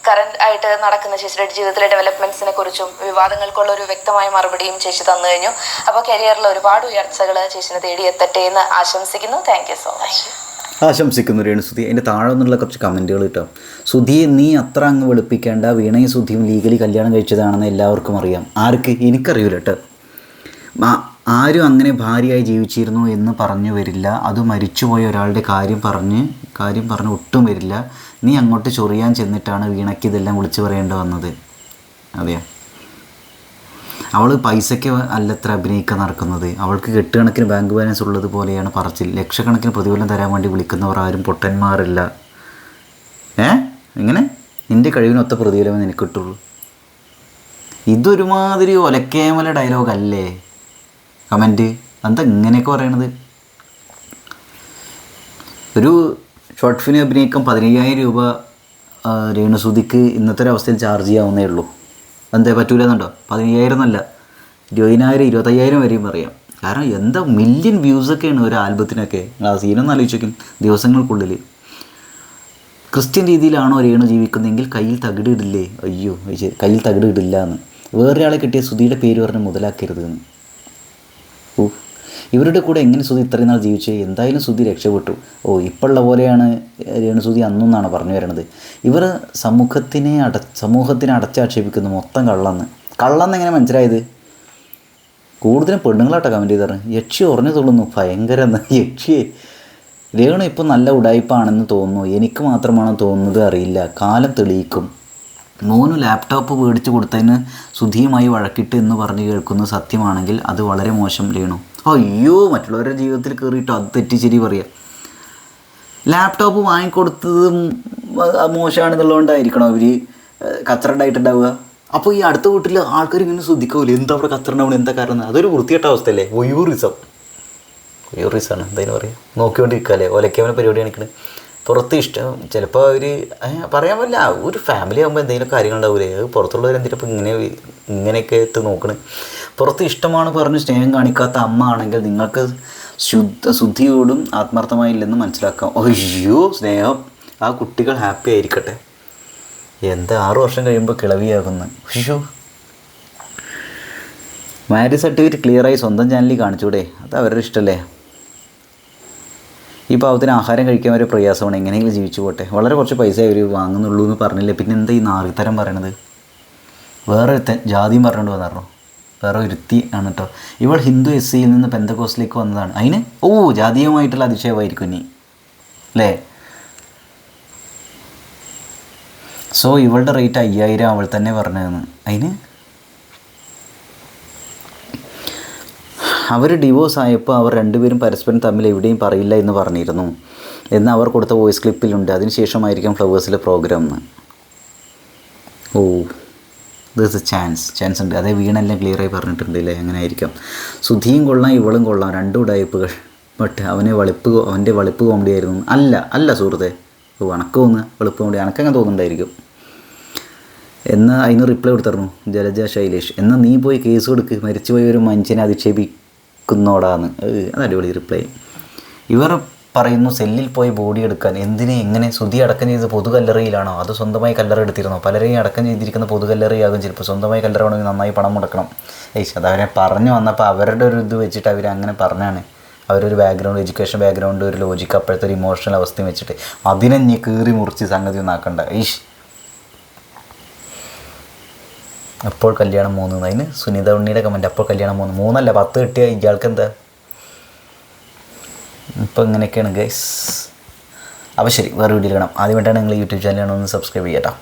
കറന്റ് ആയിട്ട് നടക്കുന്ന ചേച്ചിയുടെ ജീവിതത്തിലെ ഡെവലപ്മെന്റ്സിനെ കുറിച്ചും വിവാദങ്ങൾക്കുള്ള ഒരു വ്യക്തമായ മറുപടിയും ചേച്ചി തന്നു കഴിഞ്ഞു. അപ്പോൾ കരിയറിൽ ഒരുപാട് ഉയർച്ചകൾ ചേച്ചിനെ തേടി എത്തട്ടെ എന്ന് ആശംസിക്കുന്നു. Thank you so much. ആശംസിക്കുന്നു രേണുസുതി. അതിൻ്റെ താഴെ നിന്നുള്ള കുറച്ച് കമൻറ്റുകൾ കിട്ടാം. സുധിയെ നീ അത്ര അങ്ങ് വെളുപ്പിക്കേണ്ട, വീണയും സുധിയും ലീഗലി കല്യാണം കഴിച്ചതാണെന്ന് എല്ലാവർക്കും അറിയാം. ആർക്ക്? എനിക്കറിയില്ല കേട്ടോ. ആരും അങ്ങനെ ഭാര്യയായി ജീവിച്ചിരുന്നു എന്ന് പറഞ്ഞു വരില്ല. അത് മരിച്ചുപോയ ഒരാളുടെ കാര്യം പറഞ്ഞ് ഒട്ടും വരില്ല. നീ അങ്ങോട്ട് ചൊറിയാൻ ചെന്നിട്ടാണ് വീണയ്ക്ക് ഇതെല്ലാം വിളിച്ചു പറയേണ്ടി വന്നത്. അതെയോ? അവൾ പൈസയ്ക്ക് അല്ലത്ര അഭിനയിക്കാൻ നടക്കുന്നത്. അവൾക്ക് കെട്ടുകണക്കിന് ബാങ്ക് ബാലൻസ് ഉള്ളത് പോലെയാണ് പറച്ചിൽ. ലക്ഷക്കണക്കിന് പ്രതിഫലം തരാൻ വേണ്ടി വിളിക്കുന്നവർ ആരും പൊട്ടന്മാരല്ല. എങ്ങനെ? നിൻ്റെ കഴിവിനൊത്ത പ്രതിഫലമേ നിനക്ക് കിട്ടുള്ളൂ. ഇതൊരുമാതിരി ഒലക്കേമല ഡയലോഗല്ലേ കമൻറ്റ്? എന്താ ഇങ്ങനെയൊക്കെ പറയണത്? ഒരു ഷോർട്ട് ഫിലിം അഭിനയിക്കാൻ 15,000 രൂപ രേണുസുതിക്ക് ഇന്നത്തെ ഒരു അവസ്ഥയിൽ ചാർജ് ചെയ്യാവുന്നേ ഉള്ളൂ. എന്താ പറ്റൂലെന്നുണ്ടോ? 15,000 എന്നല്ല, 20,000 25,000 വരെയും പറയാം. കാരണം എന്താ മില്യൺ വ്യൂസൊക്കെയാണ് ഒരു ആൽബത്തിനൊക്കെ. ആ സീനൊന്നും ആലോചിക്കും. ദിവസങ്ങൾക്കുള്ളിൽ ക്രിസ്ത്യൻ രീതിയിലാണോ രേണു ജീവിക്കുന്നതെങ്കിൽ കയ്യിൽ തകിടിടില്ലേ? അയ്യോ കയ്യിൽ തകിടിടില്ല എന്ന്. വേറൊരാളെ കിട്ടിയ സുധിയുടെ പേര് പറഞ്ഞ് മുതലാക്കരുത് എന്ന്. ഇവരുടെ കൂടെ എങ്ങനെ സുധി ഇത്രയും നാൾ ജീവിച്ചേ? എന്തായാലും സുധി രക്ഷപ്പെട്ടു. ഇപ്പോഴുള്ള പോലെയാണ് രേണുസുതി അന്നെന്നാണ് പറഞ്ഞു വരണത്. ഇവർ സമൂഹത്തിനെ അടച്ചാക്ഷേപിക്കുന്നു മൊത്തം കള്ളെന്ന് എങ്ങനെ മനസ്സിലായത്? കൂടുതലും പെണ്ണുങ്ങളാട്ടോ കമൻറ്റ് ചെയ്ത് പറഞ്ഞു. യക്ഷി ഉറഞ്ഞു തുള്ളുന്നു ഭയങ്കര യക്ഷിയെ. രേണു ഇപ്പം നല്ല ഉടായ്പാണെന്ന് തോന്നുന്നു. എനിക്ക് മാത്രമാണോ തോന്നുന്നത് അറിയില്ല. കാലം തെളിയിക്കും. മോന് ലാപ്ടോപ്പ് മേടിച്ച് കൊടുത്തതിന് സുധിയുമായി വഴക്കിട്ട് എന്ന് പറഞ്ഞ് കേൾക്കുന്നത് സത്യമാണെങ്കിൽ അത് വളരെ മോശം രേണു. അയ്യോ, മറ്റുള്ളവരുടെ ജീവിതത്തിൽ കയറിയിട്ട് അത് തെറ്റിച്ചിരി പറയാം. ലാപ്ടോപ്പ് വാങ്ങിക്കൊടുത്തതും മോശമാണെന്നുള്ളതുകൊണ്ടായിരിക്കണം അവർ കച്ചറണ്ടായിട്ടുണ്ടാവുക. അപ്പോൾ ഈ അടുത്ത വീട്ടിൽ ആൾക്കാർ ഇങ്ങനെ ശ്രദ്ധിക്കാവില്ല, എന്താ അവിടെ കച്ചറുണ്ടാവണം, എന്താ കാരണം? അതൊരു വൃത്തികെട്ട അവസ്ഥയല്ലേ, വൊയൂറിസമാണ് എന്തായാലും പറയാം. നോക്കിക്കൊണ്ടിരിക്കുകയല്ലേ, ഒലയ്ക്കവനെ പരിപാടി കാണിക്കണത്. പുറത്ത് ഇഷ്ടം ചിലപ്പോൾ അവർ പറയാൻ പറ്റില്ല, ഒരു ഫാമിലി ആകുമ്പോൾ എന്തെങ്കിലും കാര്യങ്ങളുണ്ടാവില്ലേ, അത് പുറത്തുള്ളവർ എന്തെങ്കിലും ഇപ്പോൾ ഇങ്ങനെയൊക്കെ എത്തി നോക്കണേ. പുറത്ത് ഇഷ്ടമാണ് പറഞ്ഞ് സ്നേഹം കാണിക്കാത്ത അമ്മ ആണെങ്കിൽ നിങ്ങൾക്ക് ശുദ്ധിയോടും ആത്മാർത്ഥമായില്ലെന്ന് മനസ്സിലാക്കാം. അയ്യോ സ്നേഹം, ആ കുട്ടികൾ ഹാപ്പി ആയിരിക്കട്ടെ. എന്താ 6 വർഷം കഴിയുമ്പോൾ കിളവിയാകുന്നു. അയ്യോ, മാരേജ് സർട്ടിഫിക്കറ്റ് ക്ലിയറായി സ്വന്തം ചാനലിൽ കാണിച്ചൂടെ? അത് അവരുടെ ഇഷ്ടമല്ലേ. ഈ പാവത്തിന് ആഹാരം കഴിക്കാൻ വരെ പ്രയാസമാണ്, എങ്ങനെയെങ്കിലും ജീവിച്ചു പോട്ടെ. വളരെ കുറച്ച് പൈസ അവർ വാങ്ങുന്നുള്ളൂ എന്ന് പറഞ്ഞില്ലേ, പിന്നെ എന്താ ഈ നാറിത്തരം പറയണത്? വേറെ ജാതിയും പറഞ്ഞുകൊണ്ട് വന്നിട്ടോ, വേറെ ഒരുത്തി ആണ് കേട്ടോ. ഇവൾ ഹിന്ദു SCയിൽ നിന്ന് പെന്തക്കോസ്റ്റിലേക്ക് വന്നതാണ്. അതിന് ജാതീയമായിട്ടുള്ള അതിശയമായിരിക്കും ഇനി അല്ലേ. സോ ഇവളുടെ റേറ്റ് 5000 അവൾ തന്നെ പറഞ്ഞതെന്ന്. അതിന് അവർ ഡിവോഴ്സ് ആയപ്പോൾ അവർ രണ്ടുപേരും പരസ്പരം തമ്മിൽ എവിടെയും പറയില്ല എന്ന് പറഞ്ഞിരുന്നു എന്ന് അവർ കൊടുത്ത വോയിസ് ക്ലിപ്പിലുണ്ട്. അതിനുശേഷമായിരിക്കും ഫ്ലവേഴ്സിലെ പ്രോഗ്രാം എന്ന്. ദിസ് ചാൻസ് ഉണ്ട്. അതേ വീണെല്ലാം ക്ലിയറായി പറഞ്ഞിട്ടുണ്ട് അല്ലേ, അങ്ങനെ ആയിരിക്കാം. സുധിയും കൊള്ളാം ഇവളും കൊള്ളാം, രണ്ടും ഉടായ്പകൾ. ബട്ട് അവൻ്റെ വളിപ്പ് കോമഡി ആയിരുന്നു. അല്ല സുഹൃത്തെ, വണക്ക് തോന്നുക വെളുപ്പ് കോമഡി അനക്കങ്ങനെ തോന്നുന്നുണ്ടായിരിക്കും. എന്നാൽ അതിന് റിപ്ലൈ കൊടുത്തിരുന്നു ജലജ ശൈലേഷ്. എന്നാൽ നീ പോയി കേസ് കൊടുക്ക്, മരിച്ചുപോയ ഒരു മനുഷ്യനെ അധിക്ഷേപിക്കുന്നോടാന്ന്. അത് അടിപൊളി റിപ്ലൈ. ഇവർ പറയുന്നു സെല്ലിൽ പോയി ബോഡി എടുക്കാൻ. എന്തിന്, എങ്ങനെ? സുധി അടക്കം ചെയ്തത് പൊതു കല്ലറയിലാണോ, അത് സ്വന്തമായി കല്ലറ എടുത്തിരുന്നോ? പലരെയും അടക്കം ചെയ്തിരിക്കുന്ന പൊതു കല്ലറയാകും ചിലപ്പോൾ. സ്വന്തമായി കല്ലറ വേണമെങ്കിൽ നന്നായി പണം മുടക്കണം. അത് അവരെ പറഞ്ഞു വന്നപ്പോൾ അവരുടെ ഒരു ഇത് വെച്ചിട്ട് അവർ അങ്ങനെ പറഞ്ഞാണ്. അവരൊരു ബാക്ക്ഗ്രൗണ്ട്, എഡ്യൂക്കേഷൻ ബാക്ക്ഗ്രൗണ്ട്, ഒരു ലോജിക്ക്, അപ്പോഴത്തെ ഒരു ഇമോഷണൽ അവസ്ഥയും വെച്ചിട്ട് അതിനെ നീ കീറി മുറിച്ച് സംഗതി ഒന്നും ആക്കണ്ട. അപ്പോൾ കല്യാണം 3. അതിന് സുനിത ഉണ്ണിയുടെ കമൻറ്റ്, അപ്പോൾ കല്യാണം 3. 3 അല്ല 10 കിട്ടിയ ഇയാൾക്ക് എന്താ? ഇപ്പോൾ ഇങ്ങനെയൊക്കെയാണ് ഗൈസ്. അപ്പോൾ ശരി, വേറെ വീഡിയോ കാണാം. ആദ്യമായിട്ടാണ് നിങ്ങൾ യൂട്യൂബ് ചാനൽ ഒന്ന് സബ്സ്ക്രൈബ് ചെയ്യാം.